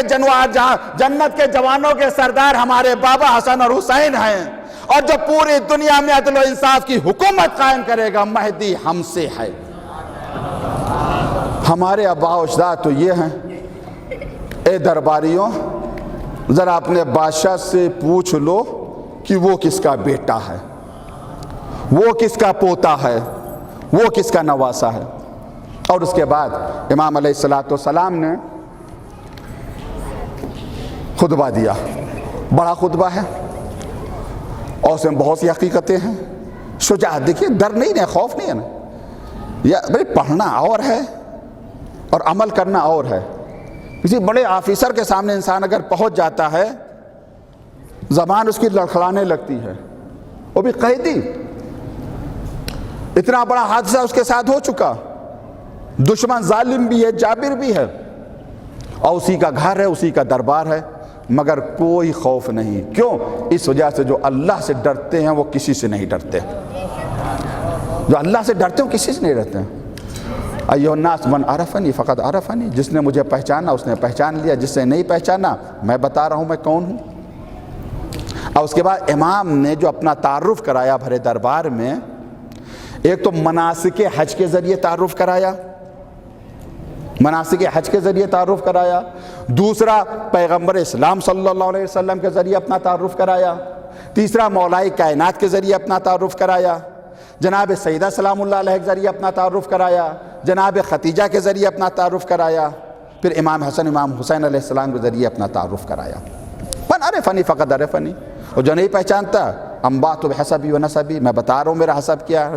کے جوانوں کے سردار ہمارے بابا حسن اور حسین ہیں، اور جو پوری دنیا میں عدل و انصاف کی حکومت قائم کرے گا مہدی ہم سے ہے۔ ہمارے آباء و اجداد تو یہ ہیں۔ اے درباریوں، ذرا اپنے بادشاہ سے پوچھ لو کہ وہ کس کا بیٹا ہے، وہ کس کا پوتا ہے، وہ کس کا نواسا ہے۔ اور اس کے بعد امام علیہ السلام نے خطبہ دیا، بڑا خطبہ ہے اور اس میں بہت سی حقیقتیں ہیں۔ شجاعت دیکھیے، ڈر نہیں ہے، خوف نہیں ہے نا۔ یا بھائی پڑھنا اور ہے اور عمل کرنا اور ہے۔ کسی بڑے آفیسر کے سامنے انسان اگر پہنچ جاتا ہے، زبان اس کی لڑکھڑانے لگتی ہے، وہ بھی قیدی، اتنا بڑا حادثہ اس کے ساتھ ہو چکا، دشمن ظالم بھی ہے، جابر بھی ہے، اور اسی کا گھر ہے، اسی کا دربار ہے، مگر کوئی خوف نہیں۔ کیوں؟ اس وجہ سے جو اللہ سے ڈرتے ہیں وہ کسی سے نہیں ڈرتے۔ جو اللہ سے ڈرتے ہیں وہ کسی سے نہیں ڈرتے ہیں۔ ایھا الناس من عرفنی فقد عرفنی، جس نے مجھے پہچانا اس نے پہچان لیا، جس نے نہیں پہچانا میں بتا رہا ہوں میں کون ہوں۔ اور اس کے بعد امام نے جو اپنا تعارف کرایا بھرے دربار میں، ایک تو مناسک حج کے ذریعے تعارف کرایا، مناسک حج کے ذریعے تعارف کرایا، دوسرا پیغمبر اسلام صلی اللہ علیہ وسلم کے ذریعے اپنا تعارف کرایا، تیسرا مولا کائنات کے ذریعے اپنا تعارف کرایا، جناب سیدہ سلام اللہ علیہ کے ذریعے اپنا تعارف کرایا، جناب ختیجہ کے ذریعے اپنا تعارف کرایا، پھر امام حسن امام حسین علیہ السلام کے ذریعے اپنا تعارف کرایا۔ من عرفنی فقد عرفنی، اور جو نہیں پہچانتا انبات بحسبی و نسبی، میں بتا رہا ہوں میرا حسب کیا ہے۔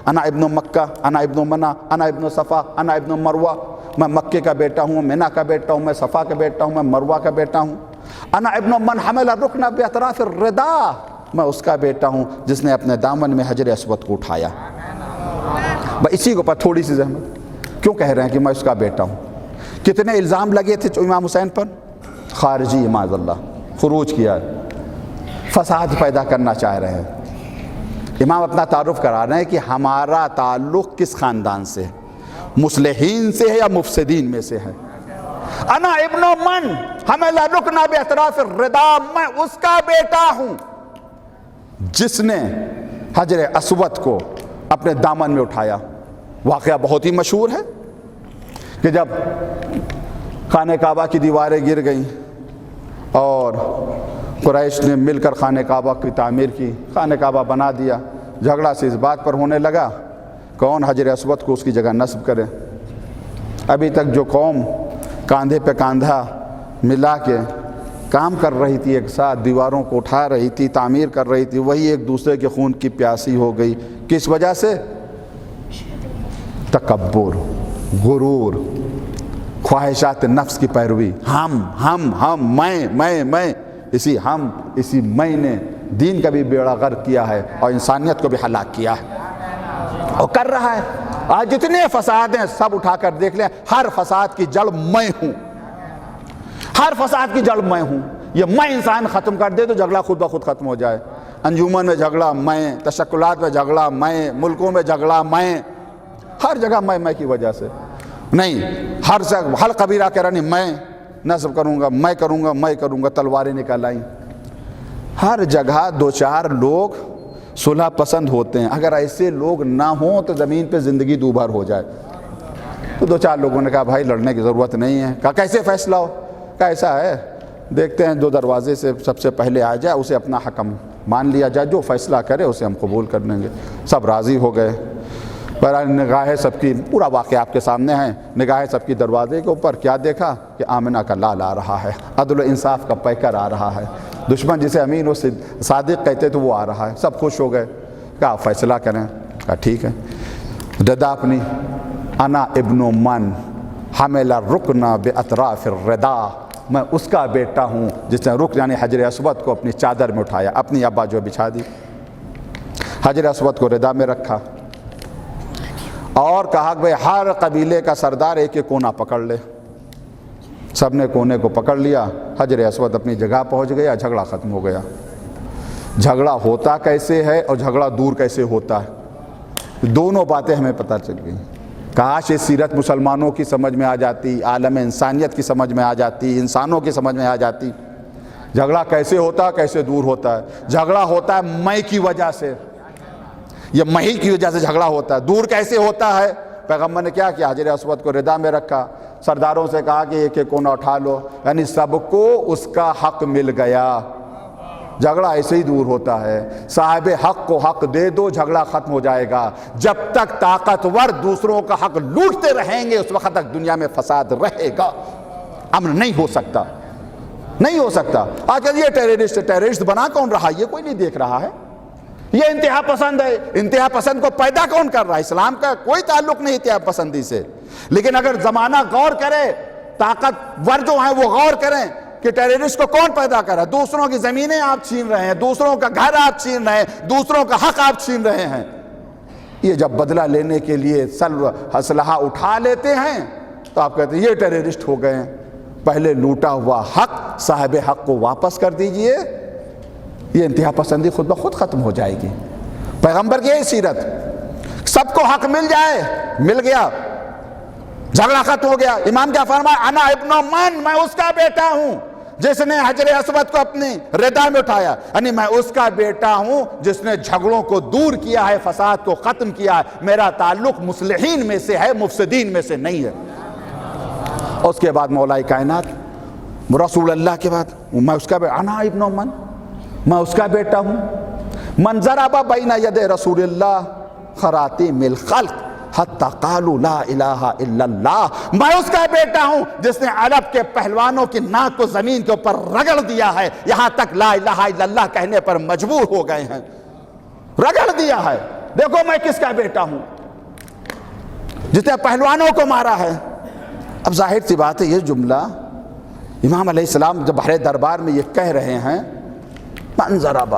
انا ابن مکہ، انا ابن منا، انا ابن صفا، انا ابن مروہ، میں مکے کا بیٹا ہوں، منا کا بیٹا ہوں، میں صفا کا بیٹا ہوں، میں مروہ کا بیٹا ہوں۔ انا ابن من حمل الرکن باطراف الرداء، میں اس کا بیٹا ہوں جس نے اپنے دامن میں حجر اسود کو اٹھایا۔ بس اسی کے اوپر تھوڑی سی زحمت، کیوں کہہ رہے ہیں کہ میں اس کا بیٹا ہوں؟ کتنے الزام لگے تھے امام حسین پر؟ خارجی معاذ اللہ، خروج کیا، فساد پیدا کرنا چاہ رہے ہیں۔ امام اپنا تعارف کرا رہے ہیں کہ ہمارا تعلق کس خاندان سے ہے، مصلحین سے ہے یا مفسدین میں سے ہے۔ انا ابن من حمل الرکن باطراف الرداء، میں اس کا بیٹا ہوں جس نے حجر اسود کو اپنے دامن میں اٹھایا۔ واقعہ بہت ہی مشہور ہے کہ جب خانہ کعبہ کی دیواریں گر گئیں اور قریش نے مل کر خانہ کعبہ کی تعمیر کی، خانہ کعبہ بنا دیا، جھگڑا سے اس بات پر ہونے لگا کون حجر اسود کو اس کی جگہ نصب کرے۔ ابھی تک جو قوم کاندھے پہ کاندھا ملا کے کام کر رہی تھی، ایک ساتھ دیواروں کو اٹھا رہی تھی، تعمیر کر رہی تھی، وہی ایک دوسرے کے خون کی پیاسی ہو گئی۔ کس وجہ سے؟ تکبر، غرور، خواہشات نفس کی پیروی، ہم، میں، اسی میں نے دین کا بھی بیڑا غرق کیا ہے اور انسانیت کو بھی ہلاک کیا ہے اور کر رہا ہے۔ آج جتنے فساد ہیں سب اٹھا کر دیکھ لیں، ہر فساد کی جڑ میں ہوں، ہر فساد کی جڑ میں ہوں۔ یہ میں انسان ختم کر دے تو جھگڑا خود بخود ختم ہو جائے۔ انجمن میں جھگڑا میں، تشکلات میں جھگڑا میں، ملکوں میں جھگڑا میں، ہر جگہ میں کی وجہ سے۔ نہیں، ہر قبیلہ کہہ رہا نہیں میں نصب کروں گا، میں کروں گا، تلواریں نکال آئیں۔ ہر جگہ دو چار لوگ صلح پسند ہوتے ہیں، اگر ایسے لوگ نہ ہوں تو زمین پہ زندگی دوبھر ہو جائے۔ تو دو چار لوگوں نے کہا بھائی لڑنے کی ضرورت نہیں ہے۔ کہا کیسے فیصلہ ہو؟ کہا ایسا ہے، دیکھتے ہیں جو دروازے سے سب سے پہلے آ جائے اسے اپنا حکم مان لیا جائے، جو فیصلہ کرے اسے ہم قبول کر لیں گے۔ سب راضی ہو گئے۔ پر نگاہیں سب کی، پورا واقعہ آپ کے سامنے ہے، نگاہیں سب کی دروازے کے اوپر، کیا دیکھا کہ آمنہ کا لال آ رہا ہے، عدل و انصاف کا پیکر آ رہا ہے، دشمن جسے امین و صادق کہتے تو وہ آ رہا ہے۔ سب خوش ہو گئے۔ کہا فیصلہ کریں۔ کہا ٹھیک ہے۔ ردا اپنی، انا ابن من حمل الرکن باطراف الردا، میں اس کا بیٹا ہوں جس نے رکن یعنی حجر اسود کو اپنی چادر میں اٹھایا، اپنی ابا جو بچھا دی، حجر اسود کو ردا میں رکھا، اور کہا کہ ہر قبیلے کا سردار ایک ایک کونا پکڑ لے۔ سب نے کونے کو پکڑ لیا، حجر اسود اپنی جگہ پہنچ گیا، جھگڑا ختم ہو گیا۔ جھگڑا ہوتا کیسے ہے اور جھگڑا دور کیسے ہوتا ہے، دونوں باتیں ہمیں پتہ چل گئی۔ کاش یہ سیرت مسلمانوں کی سمجھ میں آ جاتی، عالم انسانیت کی سمجھ میں آ جاتی، انسانوں کی سمجھ میں آ جاتی۔ جھگڑا کیسے ہوتا ہے، کیسے دور ہوتا ہے۔ جھگڑا ہوتا ہے میں کی وجہ سے، یہ مہی کی وجہ سے جھگڑا ہوتا ہے۔ دور کیسے ہوتا ہے؟ پیغمبر نے کیا کیا؟ حجر اسود کو ردا میں رکھا، سرداروں سے کہا کہ ایک ایک کونا اٹھا لو، یعنی سب کو اس کا حق مل گیا۔ جھگڑا ایسے ہی دور ہوتا ہے۔ صاحب حق کو حق دے دو، جھگڑا ختم ہو جائے گا۔ جب تک طاقتور دوسروں کا حق لوٹتے رہیں گے اس وقت تک دنیا میں فساد رہے گا، امن نہیں ہو سکتا، نہیں ہو سکتا۔ آج کل یہ ٹیررسٹ بنا کون رہا؟ یہ کوئی نہیں دیکھ رہا ہے۔ یہ انتہا پسند ہے، انتہا پسند کو پیدا کون کر رہا ہے؟ اسلام کا کوئی تعلق نہیں انتہا پسندی سے۔ لیکن اگر زمانہ غور کرے، طاقتور جو ہیں وہ غور کریں کہ ٹیررسٹ کو کون پیدا کر رہا ہے۔ دوسروں کی زمینیں آپ چھین رہے ہیں، دوسروں کا گھر آپ چھین رہے ہیں، دوسروں کا حق آپ چھین رہے ہیں۔ یہ جب بدلہ لینے کے لیے اسلحہ اٹھا لیتے ہیں تو آپ کہتے ہیں یہ ٹیررسٹ ہو گئے ہیں۔ پہلے لوٹا ہوا حق صاحب حق کو واپس کر دیجئے، یہ انتہا پسندی خود بخود ختم ہو جائے گی۔ پیغمبر کی یہ سیرت، سب کو حق مل جائے، مل گیا، جھگڑا ختم ہو گیا۔ امام کیا فرمایا؟ انا ابن من، میں اس کا بیٹا ہوں جس نے حجر اسود کو اپنی ردا میں اٹھایا، یعنی میں اس کا بیٹا ہوں جس نے جھگڑوں کو دور کیا ہے، فساد کو ختم کیا ہے۔ میرا تعلق مصلحین میں سے ہے، مفسدین میں سے نہیں ہے۔ اس کے بعد مولا کائنات رسول اللہ کے بعد میں اس کا انا ابن من، میں اس کا بیٹا ہوں۔ من ضرب بین ید رسول اللہ خراتیم الخلق حتی قالوا لا الہ الا اللہ، میں اس کا بیٹا ہوں جس نے عرب کے پہلوانوں کی ناک کو زمین کے اوپر رگڑ دیا ہے، یہاں تک لا الہ الا اللہ کہنے پر مجبور ہو گئے ہیں، رگڑ دیا ہے۔ دیکھو میں کس کا بیٹا ہوں، جس نے پہلوانوں کو مارا ہے۔ اب ظاہر سی بات ہے یہ جملہ امام علیہ السلام جب بحر دربار میں یہ کہہ رہے ہیں، من ضرب،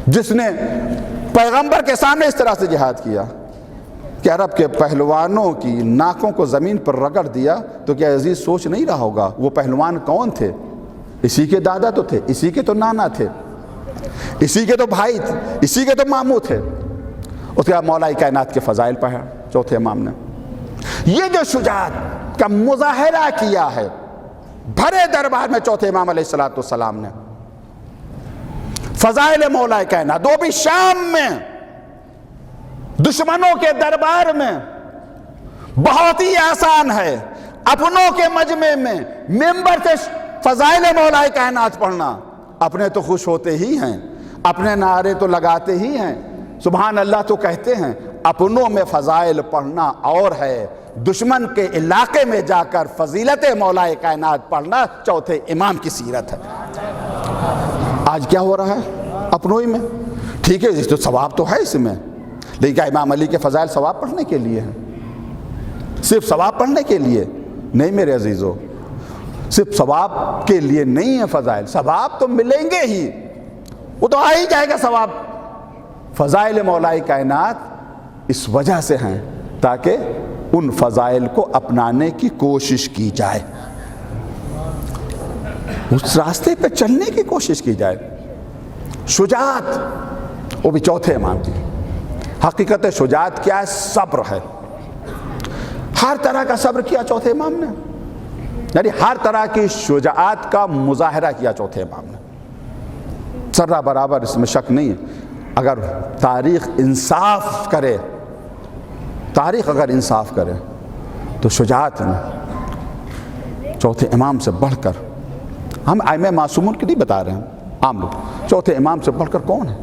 جس نے پیغمبر کے سامنے اس طرح سے جہاد کیا کہ عرب کے پہلوانوں کی ناکوں کو زمین پر رگڑ دیا، تو کیا عزیز سوچ نہیں رہا ہوگا وہ پہلوان کون تھے؟ اسی کے دادا تو تھے، اسی کے تو نانا تھے، اسی کے تو بھائی تھے، اسی کے تو ماموں تھے۔ اس کے بعد مولا کائنات کے فضائل پڑھا چوتھے امام نے، یہ جو شجاعت کا مظاہرہ کیا ہے بھرے دربار میں چوتھے امام علیہ السلام نے، فضائل مولا کائنات، وہ بھی شام میں دشمنوں کے دربار میں، بہت ہی آسان ہے اپنوں کے مجمع میں ممبر سے فضائل مولا کائنات پڑھنا۔ اپنے تو خوش ہوتے ہی ہیں، اپنے نعرے تو لگاتے ہی ہیں، سبحان اللہ تو کہتے ہیں، اپنوں میں فضائل پڑھنا اور ہے، دشمن کے علاقے میں جا کر فضیلت مولا کائنات پڑھنا چوتھے امام کی سیرت ہے۔ آج کیا ہو رہا ہے؟ اپنوں ہی میں، ٹھیک ہے تو ثواب تو ہے اس میں، لیکن کیا امام علی کے فضائل ثواب پڑھنے کے لیے ہیں؟ صرف ثواب پڑھنے کے لیے نہیں میرے عزیزو، صرف ثواب کے لیے نہیں ہے فضائل، ثواب تو ملیں گے ہی، وہ تو آ ہی جائے گا ثواب۔ فضائل مولا کائنات اس وجہ سے ہیں تاکہ ان فضائل کو اپنانے کی کوشش کی جائے، اس راستے پہ چلنے کی کوشش کی جائے۔ شجاعت وہ بھی چوتھے امام کی حقیقت شجاعت کیا ہے؟ صبر ہے۔ ہر طرح کا صبر کیا چوتھے امام نے، یعنی ہر طرح کی شجاعت کا مظاہرہ کیا چوتھے امام نے، ذرہ برابر اس میں شک نہیں ہے۔ اگر تاریخ انصاف کرے، تاریخ اگر انصاف کرے تو شجاعت میں چوتھے امام سے بڑھ کر، ہم ائمہ معصومون کی نہیں بتا رہے ہیں، عام لوگ، چوتھے امام سے بڑھ کر کون ہے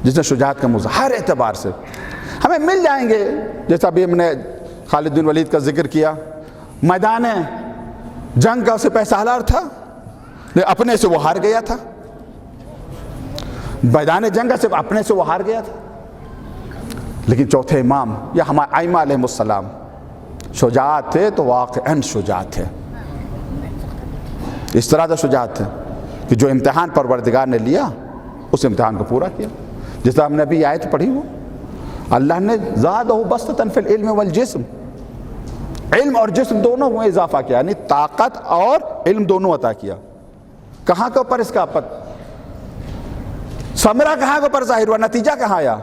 جس نے شجاعت کا مظاہرہ ہر اعتبار سے؟ ہمیں مل جائیں گے، جیسا ابھی ہم نے خالد بن ولید کا ذکر کیا، میدان جنگ کا اسے پیسہ سالار تھا، لیکن اپنے سے وہ ہار گیا تھا، میدان جنگ سے اپنے سے وہ ہار گیا تھا، لیکن چوتھے امام یا ہمارے ائمہ علیہ السلام شجاعت تھے تو واقعاً شجاعت تھے، اس طرح سے شجاعت تھے کہ جو امتحان پروردگار نے لیا اس امتحان کو پورا کیا، جس طرح ہم نے ابھی آیت پڑھی ہو، اللہ نے زادہ بسطۃ فی العلم والجسم، علم اور جسم دونوں میں اضافہ کیا، یعنی طاقت اور علم دونوں عطا کیا۔ کہاں کے اوپر اس کا ثمرہ کہاں کے اوپر ظاہر ہوا، نتیجہ کہاں آیا؟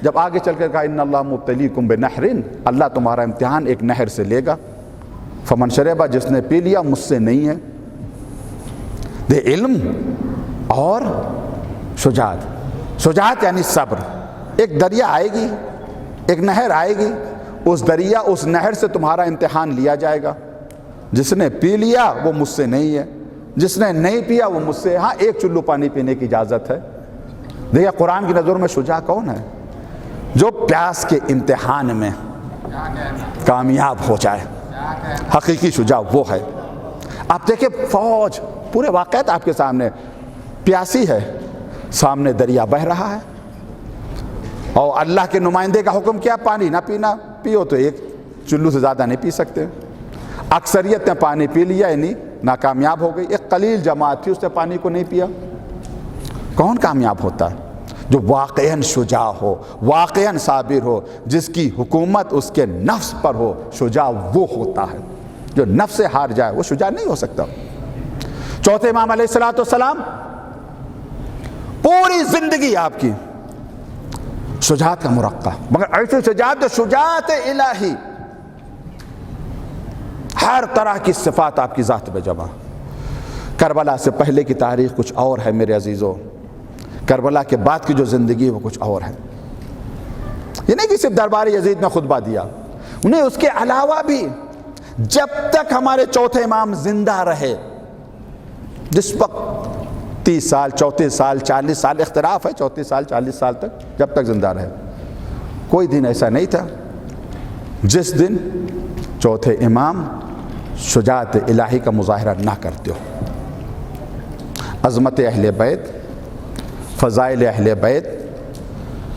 جب آگے چل کر کہا ان اللہ مبتلیکم بنہر، اللہ تمہارا امتحان ایک نہر سے لے گا، فمن شربہ، جس نے پی لیا مجھ سے نہیں ہے۔ دے علم اور شجاعت، شجاعت یعنی صبر۔ ایک دریا آئے گی، ایک نہر آئے گی، اس دریا اس نہر سے تمہارا امتحان لیا جائے گا، جس نے پی لیا وہ مجھ سے نہیں ہے، جس نے نہیں پیا وہ مجھ سے، ہاں ایک چلو پانی پینے کی اجازت ہے۔ دیکھیں قرآن کی نظر میں شجاع کون ہے؟ جو پیاس کے امتحان میں کامیاب ہو جائے، حقیقی شجاع وہ ہے۔ آپ دیکھیں فوج، پورے واقعات آپ کے سامنے، پیاسی ہے، سامنے دریا بہہ رہا ہے، اور اللہ کے نمائندے کا حکم کیا؟ پانی نہ پینا، پیو تو ایک چلو سے زیادہ نہیں پی سکتے۔ اکثریت نے پانی پی لیا، یعنی ناکامیاب ہو گئی۔ ایک قلیل جماعت تھی، اس نے پانی کو نہیں پیا۔ کون کامیاب ہوتا ہے؟ جو واقعاً شجاع ہو، واقعاً صابر ہو، جس کی حکومت اس کے نفس پر ہو۔ شجاع وہ ہوتا ہے جو نفس سے ہار جائے، وہ شجاع نہیں ہو سکتا۔ چوتھے امام علیہ السلام پوری زندگی آپ کی شجاعت کا مرقع، مگر ایسی شجاعت جو شجاعت الہی، ہر طرح کی صفات آپ کی ذات میں جمع۔ کربلا سے پہلے کی تاریخ کچھ اور ہے میرے عزیزوں، کربلا کے بعد کی جو زندگی وہ کچھ اور ہے۔ یہ نہیں کہ صرف دربار یزید میں خطبہ دیا، انہیں اس کے علاوہ بھی جب تک ہمارے چوتھے امام زندہ رہے، جس وقت 30 سال، 34 سال، 40 سال، اختلاف ہے، 34 سال 40 سال تک، جب تک زندہ رہے، کوئی دن ایسا نہیں تھا جس دن چوتھے امام شجاعت الہی کا مظاہرہ نہ کرتے ہو۔ عظمت اہل بیت، فضائل اہل بیت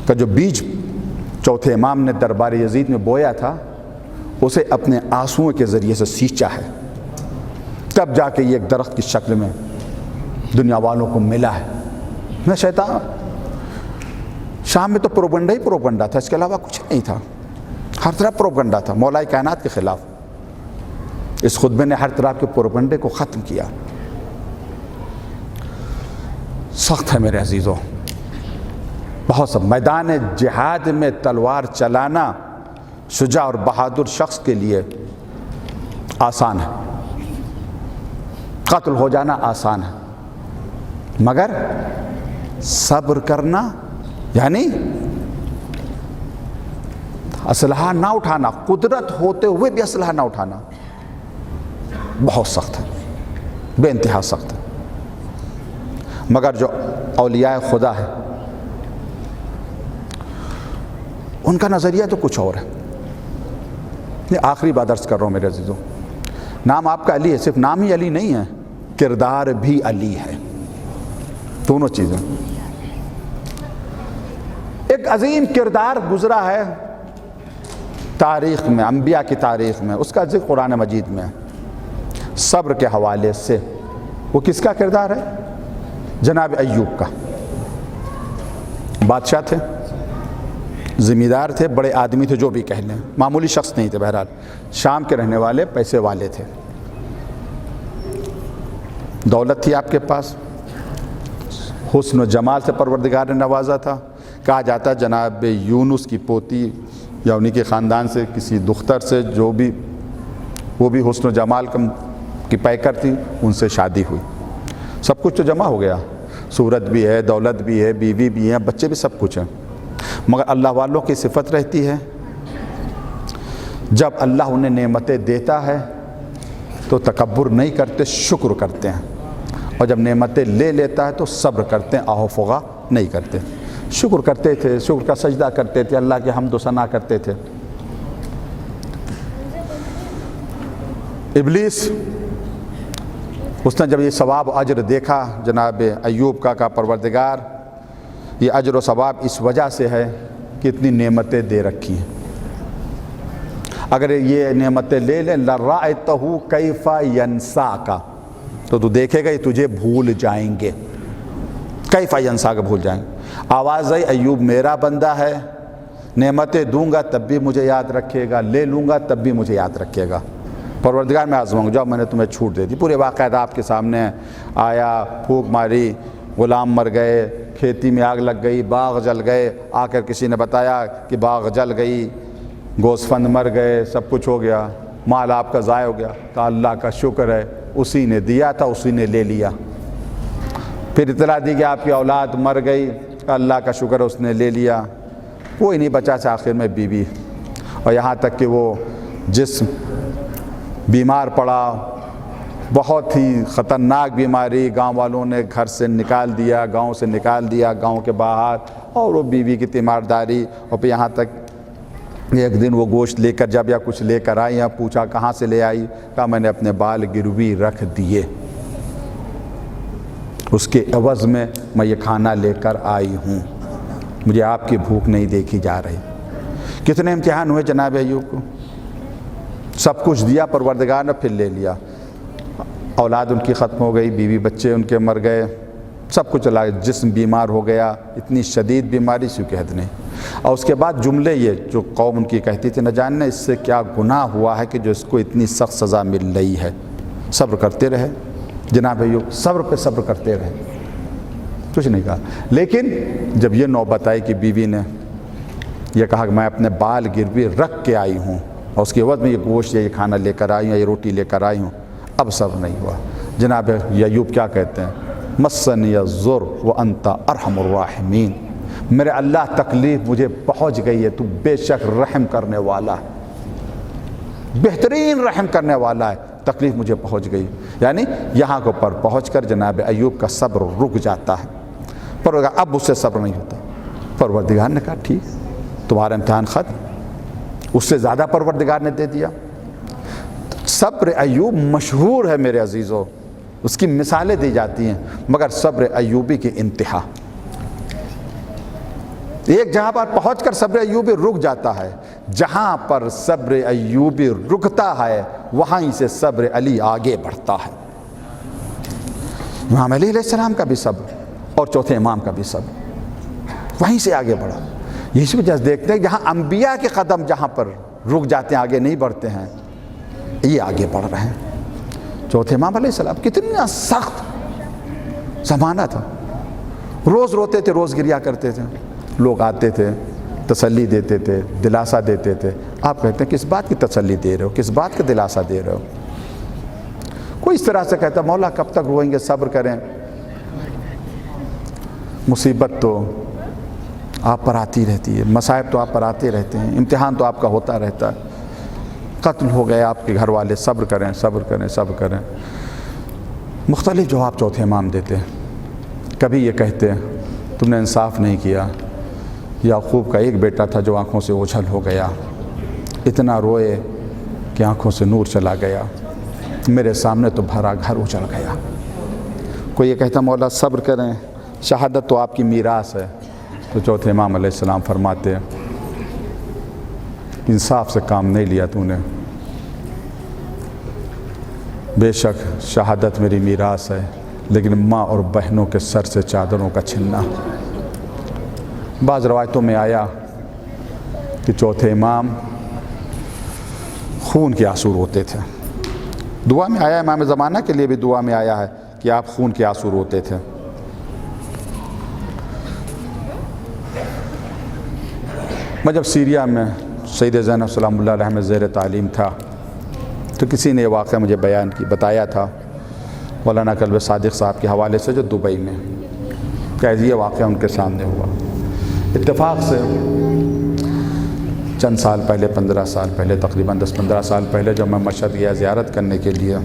کا جو بیج چوتھے امام نے دربار یزید میں بویا تھا، اسے اپنے آنسوؤں کے ذریعے سے سینچا ہے، تب جا کے یہ ایک درخت کی شکل میں دنیا والوں کو ملا ہے۔ نہ شیطان، شام میں تو پروپگنڈا ہی پروپگنڈا تھا، اس کے علاوہ کچھ نہیں تھا، ہر طرف پروپگنڈا تھا، مولا کائنات کے خلاف۔ اس خطبے نے ہر طرح کے پروپگنڈے کو ختم کیا۔ سخت ہے میرے عزیزوں، بہت سب۔ میدان جہاد میں تلوار چلانا شجاع اور بہادر شخص کے لیے آسان ہے، قتل ہو جانا آسان ہے، مگر صبر کرنا، یعنی اسلحہ نہ اٹھانا، قدرت ہوتے ہوئے بھی اسلحہ نہ اٹھانا، بہت سخت ہے، بے انتہا سخت ہے۔ مگر جو اولیاء خدا ہے ان کا نظریہ تو کچھ اور ہے۔ یہ آخری بات عرض کر رہا ہوں میرے عزیزوں، نام آپ کا علی ہے، صرف نام ہی علی نہیں ہے، کردار بھی علی ہے، دونوں چیزیں۔ ایک عظیم کردار گزرا ہے تاریخ میں، انبیاء کی تاریخ میں، اس کا ذکر قرآن مجید میں ہے، صبر کے حوالے سے۔ وہ کس کا کردار ہے؟ جناب ایوب کا۔ بادشاہ تھے، ذمہ دار تھے، بڑے آدمی تھے، جو بھی کہہ لیں، معمولی شخص نہیں تھے، بہرحال شام کے رہنے والے، پیسے والے تھے، دولت تھی آپ کے پاس، حسن و جمال سے پروردگار نے نوازا تھا۔ کہا جاتا ہے جناب یونس کی پوتی یا انہی کے خاندان سے کسی دختر سے جو بھی وہ بھی حسن و جمال کی پیکر تھی، ان سے شادی ہوئی، سب کچھ تو جمع ہو گیا، صورت بھی ہے، دولت بھی ہے، بیوی بھی ہے، بچے بھی، سب کچھ ہیں، مگر اللہ والوں کی صفت رہتی ہے جب اللہ انہیں نعمتیں دیتا ہے تو تکبر نہیں کرتے، شکر کرتے ہیں، اور جب نعمتیں لے لیتا ہے تو صبر کرتے ہیں، آہ و فغا نہیں کرتے۔ شکر کرتے تھے، شکر کا سجدہ کرتے تھے، اللہ کی حمد و ثنا کرتے تھے۔ ابلیس، اس نے جب یہ ثواب و اجر دیکھا جناب ایوب کا پروردگار یہ اجر و ثواب اس وجہ سے ہے کہ اتنی نعمتیں دے رکھی ہیں، اگر یہ نعمتیں لے لیں لَرَأَيْتَهُ كَيْفَ يَنْسَاكَ، تو دیکھے گا یہ تجھے بھول جائیں گے، کیف ینساک، بھول جائیں گے۔ آواز آئی ایوب میرا بندہ ہے، نعمتیں دوں گا تب بھی مجھے یاد رکھے گا، لے لوں گا تب بھی مجھے یاد رکھے گا، پروردگار میں آزماؤں گا، جب میں نے تمہیں چھوٹ دے دی، پورے واقعات آپ کے سامنے آیا، پھونک ماری، غلام مر گئے، کھیتی میں آگ لگ گئی، باغ جل گئے، آ کر کسی نے بتایا کہ باغ جل گئی، گوسفند مر گئے، سب کچھ ہو گیا، مال آپ کا ضائع ہو گیا، کہا اللہ کا شکر ہے اسی نے دیا تھا اسی نے لے لیا۔ پھر اطلاع دی کہ آپ کی اولاد مر گئی، کہا اللہ کا شکر ہے اس نے لے لیا، کوئی نہیں بچا سے آخر میں بیوی، اور یہاں تک کہ وہ جسم بیمار پڑا، بہت ہی خطرناک بیماری، گاؤں والوں نے گھر سے نکال دیا، گاؤں سے نکال دیا، گاؤں کے باہر، اور وہ بیوی کی تیمارداری، اور پھر یہاں تک ایک دن وہ گوشت لے کر جب یا کچھ لے کر آئی، یا پوچھا کہاں سے لے آئی، کہا میں نے اپنے بال گروی رکھ دیے، اس کے عوض میں یہ کھانا لے کر آئی ہوں، مجھے آپ کی بھوک نہیں دیکھی جا رہی۔ کتنے امتحان ہوئے جناب ایوب کو، سب کچھ دیا پروردگار نے، پھر لے لیا، اولاد ان کی ختم ہو گئی، بیوی بچے ان کے مر گئے، سب کچھ چلا گیا، جسم بیمار ہو گیا، اتنی شدید بیماری سی کہ حد نہیں۔ اور اس کے بعد جملے یہ جو قوم ان کی کہتی تھی، نہ جاننے اس سے کیا گناہ ہوا ہے کہ جو اس کو اتنی سخت سزا مل رہی ہے۔ صبر کرتے رہے جناب ایوب، صبر پہ صبر کرتے رہے، کچھ نہیں کہا، لیکن جب یہ نوبت آئی کہ بیوی نے یہ کہا کہ میں اپنے بال گروی رکھ کے آئی ہوں، اور اس کے بعد میں یہ گوشت یا یہ کھانا لے کر آئی ہوں، یا یہ روٹی لے کر آئی ہوں، اب صبر نہیں ہوا۔ جناب ایوب کیا کہتے ہیں، مسنی الضر وانت ارحم الراحمین، میرے اللہ تکلیف مجھے پہنچ گئی ہے، تو بے شک رحم کرنے والا ہے، بہترین رحم کرنے والا ہے، تکلیف مجھے پہنچ گئی، یعنی یہاں کے اوپر پہنچ کر جناب ایوب کا صبر رک جاتا ہے، پر اب اس سے صبر نہیں ہوتا۔ پروردگار نے کہا ٹھیک، تمہارا امتحان ختم، اس سے زیادہ پروردگار نے دے دیا۔ صبر ایوب مشہور ہے میرے عزیزو، اس کی مثالیں دی جاتی ہیں، مگر صبر ایوبی کی انتہا، ایک جہاں پر پہنچ کر صبر ایوبی رک جاتا ہے، جہاں پر صبر ایوبی رکتا ہے وہیں سے صبر علی آگے بڑھتا ہے۔ امام علی علیہ السلام کا بھی صبر اور چوتھے امام کا بھی صبر وہیں سے آگے بڑھا۔ اس وجہ سے دیکھتے ہیں جہاں انبیاء کے قدم جہاں پر رک جاتے ہیں، آگے نہیں بڑھتے ہیں، یہ آگے بڑھ رہے ہیں۔ چوتھے امام علیہ السلام کتنا سخت زمانہ تھا، روز روتے تھے، روز گریا کرتے تھے، لوگ آتے تھے، تسلی دیتے تھے، دلاسا دیتے تھے۔ آپ کہتے ہیں کس بات کی تسلی دے رہے ہو، کس بات کا دلاسا دے رہے ہو؟ کوئی اس طرح سے کہتا مولا کب تک روئیں گے، صبر کریں، مصیبت تو آپ پر آتی رہتی ہے، مصائب تو آپ پر آتے رہتے ہیں، امتحان تو آپ کا ہوتا رہتا ہے، قتل ہو گئے آپ کے گھر والے، صبر کریں صبر کریں صبر کریں۔ مختلف جواب چوتھے امام دیتے ہیں، کبھی یہ کہتے ہیں تم نے انصاف نہیں کیا، یعقوب کا ایک بیٹا تھا جو آنکھوں سے اوجھل ہو گیا، اتنا روئے کہ آنکھوں سے نور چلا گیا، میرے سامنے تو بھرا گھر اجڑ گیا۔ کوئی یہ کہتا مولا صبر کریں، شہادت تو آپ کی میراث ہے، تو چوتھے امام علیہ السلام فرماتے ہیں انصاف سے کام نہیں لیا تو نے، بے شک شہادت میری میراث ہے، لیکن ماں اور بہنوں کے سر سے چادروں کا چھننا۔ بعض روایتوں میں آیا کہ چوتھے امام خون کے آنسو روتے تھے، دعا میں آیا، امام زمانہ کے لیے بھی دعا میں آیا ہے کہ آپ خون کے آنسو روتے تھے۔ میں جب سیریا میں سید زینب سلام اللہ علیہ میں زیر تعلیم تھا تو کسی نے یہ واقعہ مجھے بتایا تھا مولانا قلب صادق صاحب کے حوالے سے جو دبئی میں کہ یہ واقعہ ان کے سامنے ہوا۔ اتفاق سے چند سال پہلے 15 سال پہلے تقریباً 10-15 سال پہلے جب میں مشہد گیا زیارت کرنے کے لیے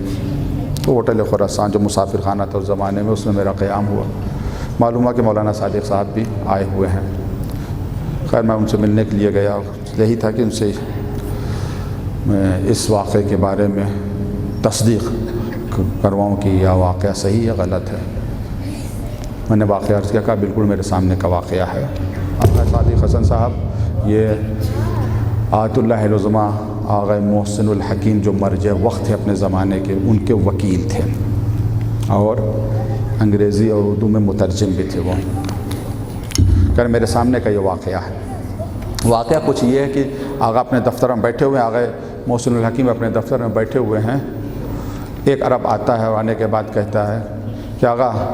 تو ہوٹل خراسان جو مسافر خانہ تھا اس زمانے میں، اس میں میرا قیام ہوا۔ معلوم ہوا کہ مولانا صادق صاحب بھی آئے ہوئے ہیں۔ خیر میں ان سے ملنے کے لیے گیا، یہی تھا کہ ان سے میں اس واقعے کے بارے میں تصدیق کرواؤں کہ یہ واقعہ صحیح ہے غلط ہے۔ میں نے واقعہ عرض کیا، کہا بالکل میرے سامنے کا واقعہ ہے۔ آقا صادق حسن صاحب یہ آیت اللہ العظمیٰ آغا محسن الحکیم جو مرجع وقت ہے اپنے زمانے کے، ان کے وکیل تھے اور انگریزی اور اردو میں مترجم بھی تھے وہ۔ کہ میرے سامنے کا یہ واقعہ ہے۔ واقعہ کچھ یہ ہے کہ آغا اپنے دفتر میں بیٹھے ہوئے ہیں، آغا محسن الحکیم اپنے دفتر میں بیٹھے ہوئے ہیں۔ ایک عرب آتا ہے اور آنے کے بعد کہتا ہے کہ آغا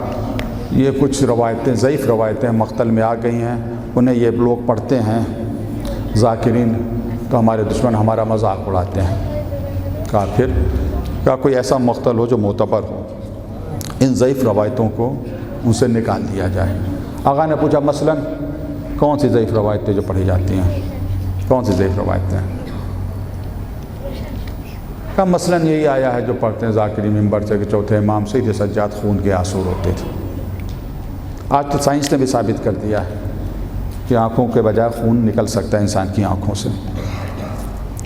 یہ کچھ روایتیں ضعیف روایتیں مقتل میں آ گئی ہیں، انہیں یہ لوگ پڑھتے ہیں ذاکرین تو ہمارے دشمن ہمارا مذاق اڑاتے ہیں۔ کہا پھر کہا کوئی ایسا مقتل ہو جو معتبر ہو، ان ضعیف روایتوں کو ان سے نکال دیا جائے۔ آغا نے پوچھا مثلاً کون سی ضعیف روایتیں جو پڑھی جاتی ہیں، کون سی ضعیف روایتیں؟ کہا مثلاً یہی آیا ہے جو پڑھتے ہیں ذاکرین منبر سے کہ چوتھے امام سید سجاد خون کے آنسو روتے تھے۔ آج تو سائنس نے بھی ثابت کر دیا ہے کہ آنکھوں کے بجائے خون نکل سکتا ہے انسان کی آنکھوں سے۔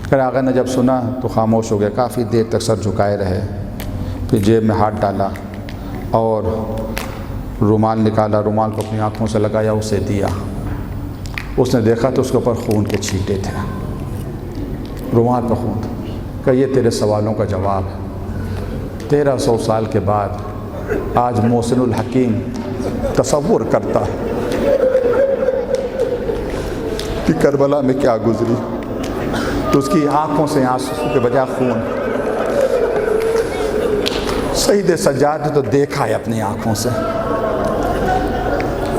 پھر آغا نے جب سنا تو خاموش ہو گیا، کافی دیر تک سر جھکائے رہے، پھر جیب میں ہاتھ ڈالا اور رومال نکالا، رومال کو اپنی آنکھوں سے لگایا، اسے دیا۔ اس نے دیکھا تو اس کے اوپر خون کے چھینٹے تھے، رومال پر خون تھا۔ کہ یہ تیرے سوالوں کا جواب ہے۔ 1300 سال کے بعد آج محسن الحکیم تصور کرتا ہے کہ کربلا میں کیا گزری، تو اس کی آنکھوں سے آنسو کے بجائے خون۔ سید سجاد نے تو دیکھا ہے اپنی آنکھوں سے۔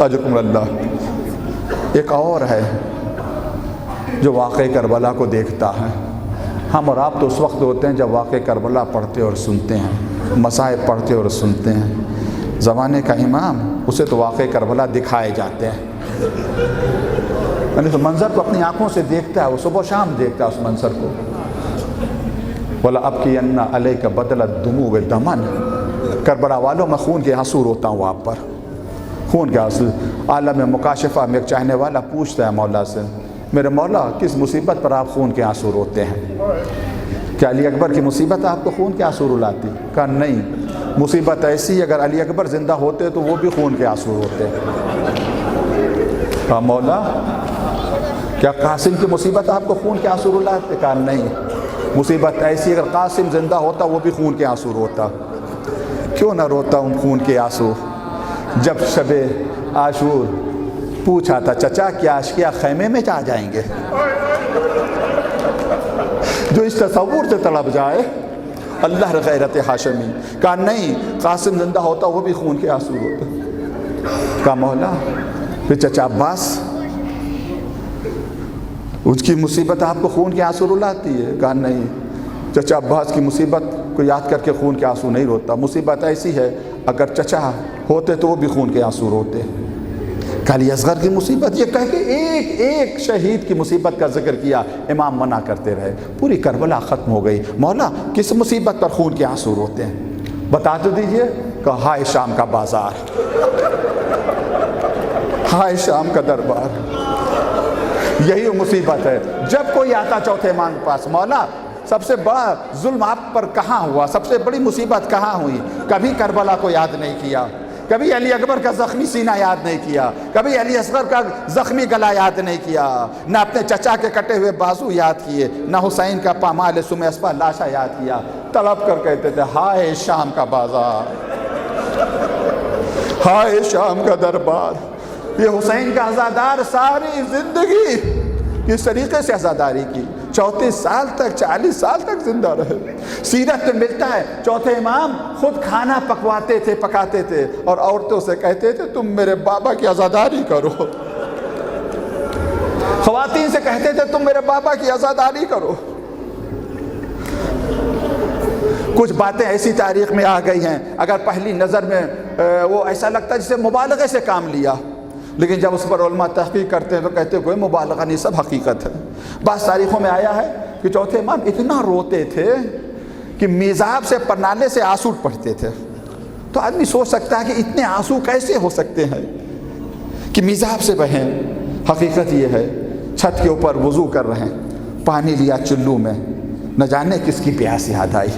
اجرکم اللہ۔ ایک اور ہے جو واقعہ کربلا کو دیکھتا ہے۔ ہم اور آپ تو اس وقت ہوتے ہیں جب واقعہ کربلا پڑھتے اور سنتے ہیں، مصائب پڑھتے اور سنتے ہیں۔ زمانے کا امام اسے تو واقعہ کربلا دکھائے جاتے ہیں، یعنی تو منظر کو اپنی آنکھوں سے دیکھتا ہے، وہ صبح و شام دیکھتا ہے اس منظر کو۔ وَلَأَبْكِيَنَّ عَلَيْكَ بَدَلَ الدُّمُوعِ دَمًا، کربلا والوں میں خون کے آنسو روتا ہوں آپ پر، خون کے آنسو۔ عالم مکاشفہ میں ایک چاہنے والا پوچھتا ہے مولا سے، میرے مولا کس مصیبت پر آپ خون کے آنسو روتے ہیں؟ کیا علی اکبر کی مصیبت آپ کو خون کے آنسو رلاتی؟ کہا نہیں، مصیبت ایسی اگر علی اکبر زندہ ہوتے تو وہ بھی خون کے آنسو روتے۔ کہا مولا کیا قاسم کی مصیبت آپ کو خون کے آنسو رلاتے؟ کہا نہیں، مصیبت ایسی اگر قاسم زندہ ہوتا وہ بھی خون کے آنسو روتا۔ کیوں نہ روتا ہوں خون کے آنسو؟ جب شب عاشور پوچھا تھا چچا کیا اشقیاء خیمے میں جا جائیں گے؟ جو اس تصور سے تڑپ جائے اللہ غیرت ہاشمی۔ کہا نہیں، قاسم زندہ ہوتا وہ بھی خون کے آنسو روتا۔ کہا مولا پھر چچا عباس اس کی مصیبت آپ کو خون کے آنسو رلاتی ہے؟ کہا نہیں، چچا عباس کی مصیبت کو یاد کر کے خون کے آنسو نہیں روتا، مصیبت ایسی ہے اگر چچا ہوتے تو وہ بھی خون کے آنسو روتے۔ علی اصغر کی مصیبت، یہ کہہ کے ایک ایک شہید کی مصیبت کا ذکر کیا، امام منع کرتے رہے، پوری کربلا ختم ہو گئی۔ مولا کس مصیبت پر خون کے آنسو روتے ہیں بتا تو دیجئے؟ کہا ہائے شام کا بازار، ہائے شام کا دربار، یہی مصیبت ہے۔ جب کوئی آتا چوتھے امام کے پاس، مولا سب سے بڑا ظلم آپ پر کہاں ہوا، سب سے بڑی مصیبت کہاں ہوئی؟ کبھی کربلا کو یاد نہیں کیا، کبھی علی اکبر کا زخمی سینہ یاد نہیں کیا، کبھی علی اصغر کا زخمی گلا یاد نہیں کیا، نہ اپنے چچا کے کٹے ہوئے بازو یاد کیے، نہ حسین کا پامال سم اسپا لاشا یاد کیا۔ تڑپ کر کہتے تھے ہائے شام کا بازار، ہائے شام کا دربار۔ یہ حسین کا عزادار ساری زندگی کس طریقے سے عزاداری کی، 34 سال تک 40 سال تک زندہ رہے۔ سیرت میں ملتا ہے چوتھے امام خود کھانا پکاتے تھے اور عورتوں سے کہتے تھے تم میرے بابا کی عزاداری کرو، خواتین سے کہتے تھے تم میرے بابا کی عزاداری کرو۔ کچھ باتیں ایسی تاریخ میں آ گئی ہیں اگر پہلی نظر میں وہ ایسا لگتا ہے جسے مبالغے سے کام لیا، لیکن جب اس پر علماء تحقیق کرتے ہیں تو کہتے ہیں کوئی مبالغہ نہیں، سب حقیقت ہے۔ بعض تاریخوں میں آیا ہے کہ چوتھے امام اتنا روتے تھے کہ میزاب سے پرنالے سے آنسو پڑتے تھے۔ تو آدمی سوچ سکتا ہے کہ اتنے آنسو کیسے ہو سکتے ہیں کہ میزاب سے بہیں۔ حقیقت یہ ہے چھت کے اوپر وضو کر رہے ہیں، پانی لیا چلو میں، نہ جانے کس کی پیاس یاد آئی،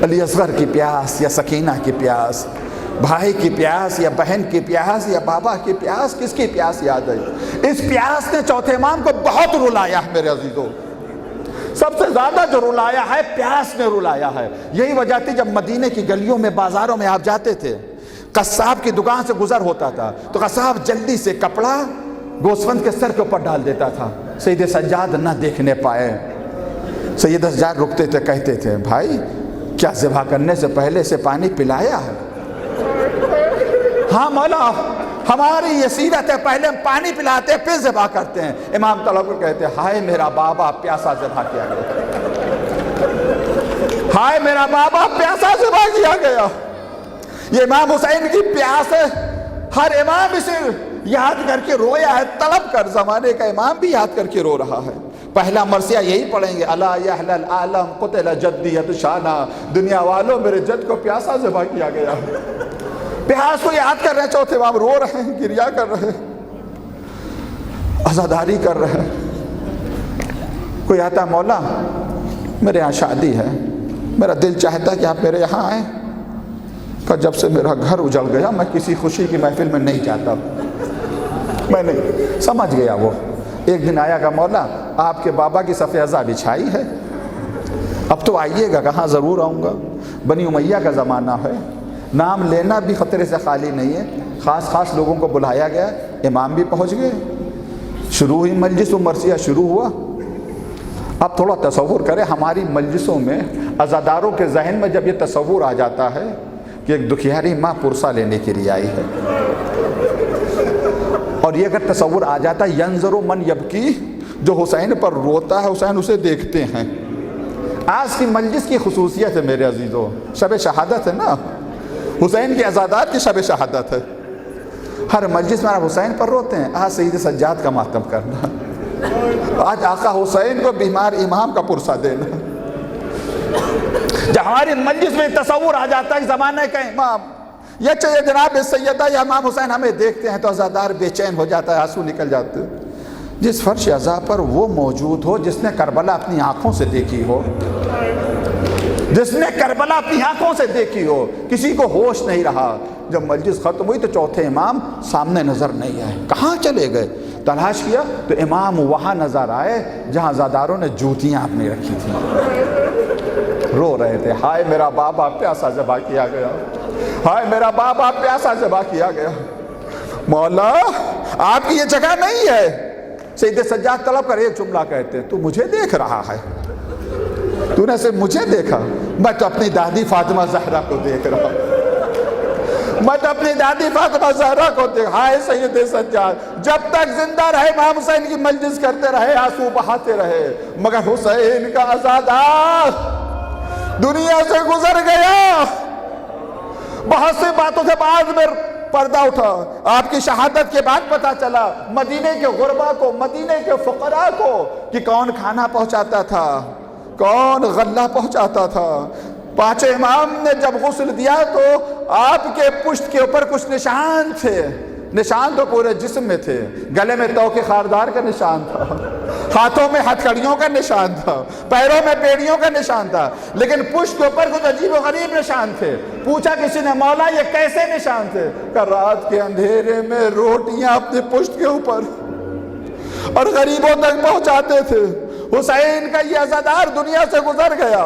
علی اصغر کی پیاس یا سکینہ کی پیاس، بھائی کی پیاس یا بہن کی پیاس یا بابا کی پیاس، کس کی پیاس یاد آئی؟ اس پیاس نے چوتھے امام کو بہت رلایا ہے میرے عزیزوں، سب سے زیادہ جو رلایا ہے پیاس نے رلایا ہے۔ یہی وجہ تھی جب مدینے کی گلیوں میں بازاروں میں آپ جاتے تھے، قصاب کی دکان سے گزر ہوتا تھا تو قصاب جلدی سے کپڑا گوسفند کے سر کے اوپر ڈال دیتا تھا، سید سجاد نہ دیکھنے پائے۔ سید سجاد رکتے تھے، کہتے تھے بھائی کیا ذبح کرنے سے پہلے سے پانی پلایا ہے؟ ہاں مولا ہماری یہ سیرت ہے، پہلے ہم پانی پلاتے ہیں پھر ذبح کرتے ہیں۔ امام طلب کو کہتے ہیں ہائے میرا بابا پیاسا ذبح کیا گیا، ہائے میرا بابا پیاسا ذبح کیا گیا۔ یہ امام حسین کی پیاس ہے، ہر امام اسے یاد کر کے رویا ہے، طلب کر، زمانے کا امام بھی یاد کر کے رو رہا ہے۔ پہلا مرثیہ یہی پڑھیں گے، الا یحل العالم قتل جدی یتشانا، دنیا والوں میرے جد کو پیاسا ذبح کیا گیا۔ پیاس کو یاد کر رہے ہیں، چوتھے امام رو رہے ہیں، گریہ کر رہے ہیں، عزاداری کر رہے ہیں۔ کوئی آتا مولا میرے یہاں شادی ہے، میرا دل چاہتا کہ آپ میرے یہاں آئیں، کہ جب سے میرا گھر اجڑ گیا میں کسی خوشی کی محفل میں نہیں جاتا۔ میں نہیں سمجھ گیا وہ۔ ایک دن آیا کہ مولا آپ کے بابا کی صف ازا بچھائی ہے، اب تو آئیے گا، کہاں ضرور آؤں گا۔ بنی امیہ کا زمانہ ہے، نام لینا بھی خطرے سے خالی نہیں ہے، خاص لوگوں کو بلایا گیا، امام بھی پہنچ گئے، شروع ہوئی مجلس و مرثیہ شروع ہوا۔ اب تھوڑا تصور کریں ہماری مجلسوں میں عزاداروں کے ذہن میں جب یہ تصور آ جاتا ہے کہ ایک دکھیاری ماں پرسہ لینے کے لیے آئی ہے، اور یہ اگر تصور آ جاتا ہے ینظر من یبکی، جو حسین پر روتا ہے حسین اسے دیکھتے ہیں۔ آج کی مجلس کی خصوصیت ہے میرے عزیزوں، شب شہادت ہے نا، حسین کی عزادات کی شب شہادت ہے، ہر مجلس میں آپ حسین پر روتے ہیں، آج سید سجاد کا ماتم کرنا، آج آقا حسین کو بیمار امام کا پرسہ دینا۔ جب ہماری مجلس میں تصور آ جاتا ہے زمانہ کا امام یا چاہے جناب سیدہ یا امام حسین ہمیں دیکھتے ہیں تو عزادار بے چین ہو جاتا ہے، آنسو نکل جاتے ہیں۔ جس فرش عزا پر وہ موجود ہو جس نے کربلا اپنی آنکھوں سے دیکھی ہو، جس نے کربلا اپنی آنکھوں سے دیکھی ہو، کسی کو ہوش نہیں رہا۔ جب مجلس ختم ہوئی تو چوتھے امام سامنے نظر نہیں آئے، کہاں چلے گئے؟ تلاش کیا تو امام وہاں نظر آئے جہاں عزاداروں نے جوتیاں اپنی رکھی تھیں، رو رہے تھے، ہائے میرا بابا پیاسا ذبح کیا گیا، ہائے میرا بابا پیاسا ذبح کیا گیا۔ مولا آپ کی یہ جگہ نہیں ہے۔ سید سجاد طلب کر ایک جملہ کہتے ہیں، تو مجھے دیکھ رہا ہے، تو نے صرف مجھے دیکھا، میں تو اپنی دادی فاطمہ زہرا کو دیکھ رہا ہوں، میں تو اپنی دادی فاطمہ زہرا کو دیکھ۔ ہائے سید سجاد، جب تک زندہ رہے امام حسین کی مجلس کرتے رہے، آنسو بہاتے رہے، مگر حسین کا عزادار دنیا سے گزر گیا۔ بہت سی باتوں سے بعد میں پردہ اٹھا، آپ کی شہادت کے بعد پتہ چلا مدینے کے غربا کو، مدینے کے فقراء کو کہ کون کھانا پہنچاتا تھا، کون غلہ پہنچاتا تھا۔ پانچ امام نے جب غسل دیا تو آپ کے پشت کے اوپر کچھ نشان تھے، نشان تو پورے جسم میں تھے، گلے میں توق خاردار کا نشان تھا، ہاتھوں میں ہتھکڑیوں کا نشان تھا، پیروں میں بیڑیوں کا نشان تھا، لیکن پشت کے اوپر کچھ عجیب و غریب نشان تھے۔ پوچھا کسی نے مولا یہ کیسے نشان تھے؟ کہ رات کے اندھیرے میں روٹیاں اپنے پشت کے اوپر اور غریبوں تک پہنچاتے تھے۔ حسین کا یہ عزادار دنیا سے گزر گیا،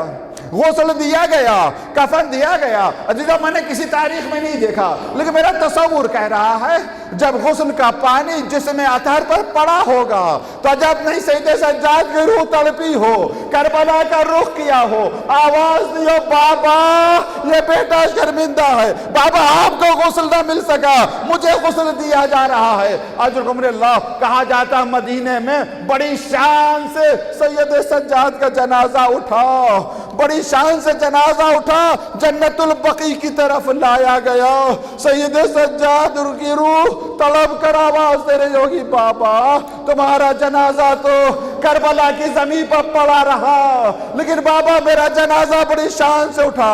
غسل دیا گیا، کفن دیا گیا۔ عزیزوں میں نے کسی تاریخ میں نہیں دیکھا، لیکن میرا تصور کہہ رہا ہے جب غسل کا پانی جسم اطہر پر پڑا ہوگا تو عجب نہیں سید سجاد کی روح تڑپی ہو، کربلا کا رخ کیا ہو، آواز دیو بابا یہ بیٹا شرمندہ ہے، بابا آپ کو غسل نہ مل سکا، مجھے غسل دیا جا رہا ہے۔ اجرکم اللہ کہا جاتا مدینے میں بڑی شان سے سید سجاد کا جنازہ اٹھا، بڑی شان سے جنازہ اٹھا جنت البقیع کی طرف لایا گیا. سید سجاد کی روح طلب کر آواز دے رہی ہوگی بابا تمہارا جنازہ تو کربلا کی زمین پر پڑا رہا لیکن بابا میرا جنازہ بڑی شان سے اٹھا.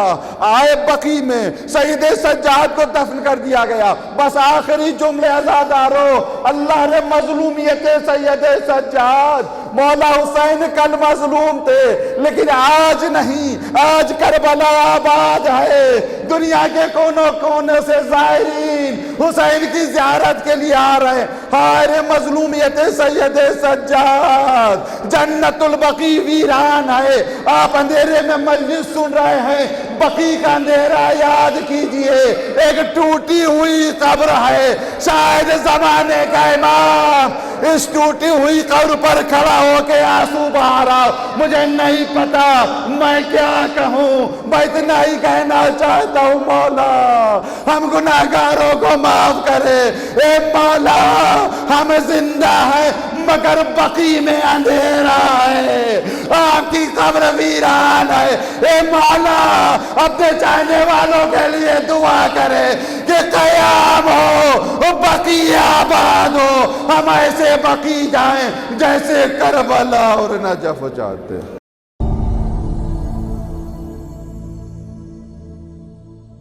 آئے بقیع میں سید سجاد کو دفن کر دیا گیا. بس آخری جملے عزادارو اللہ نے مظلومیت سید سجاد مولا حسین کل مظلوم تھے لیکن آج نہیں, آج کربلا آباد ہے. دنیا کے کونوں کونے سے زائرین حسین کی زیارت کے لیے آ رہے ہیں. ہائے مظلومیت سید سجاد, جنت البقیع ویران ہے. آپ اندھیرے میں مجلس سن رہے ہیں, بقیع کا اندھیرا یاد کیجئے, ایک ٹوٹی ہوئی قبر ہے. شاید زمانے کا امام اس ٹوٹی ہوئی قبر پر کھڑا ہو کے آنسو بہا رہا. مجھے نہیں پتا میں کیا کہوں, میں اتنا ہی کہنا چاہتا ہوں مولا ہم گناہگاروں کو معاف کرے. اے مولا ہم زندہ ہیں مگر بقیع میں اندھیرا ہے, آپ کی قبر ویران ہے. اے مولا اپنے چاہنے والوں کے لیے دعا کرے کہ قیام ہو, بقیع آباد ہو, ہم ایسے بقیع جائیں جیسے کربلا اور نجف جاتے.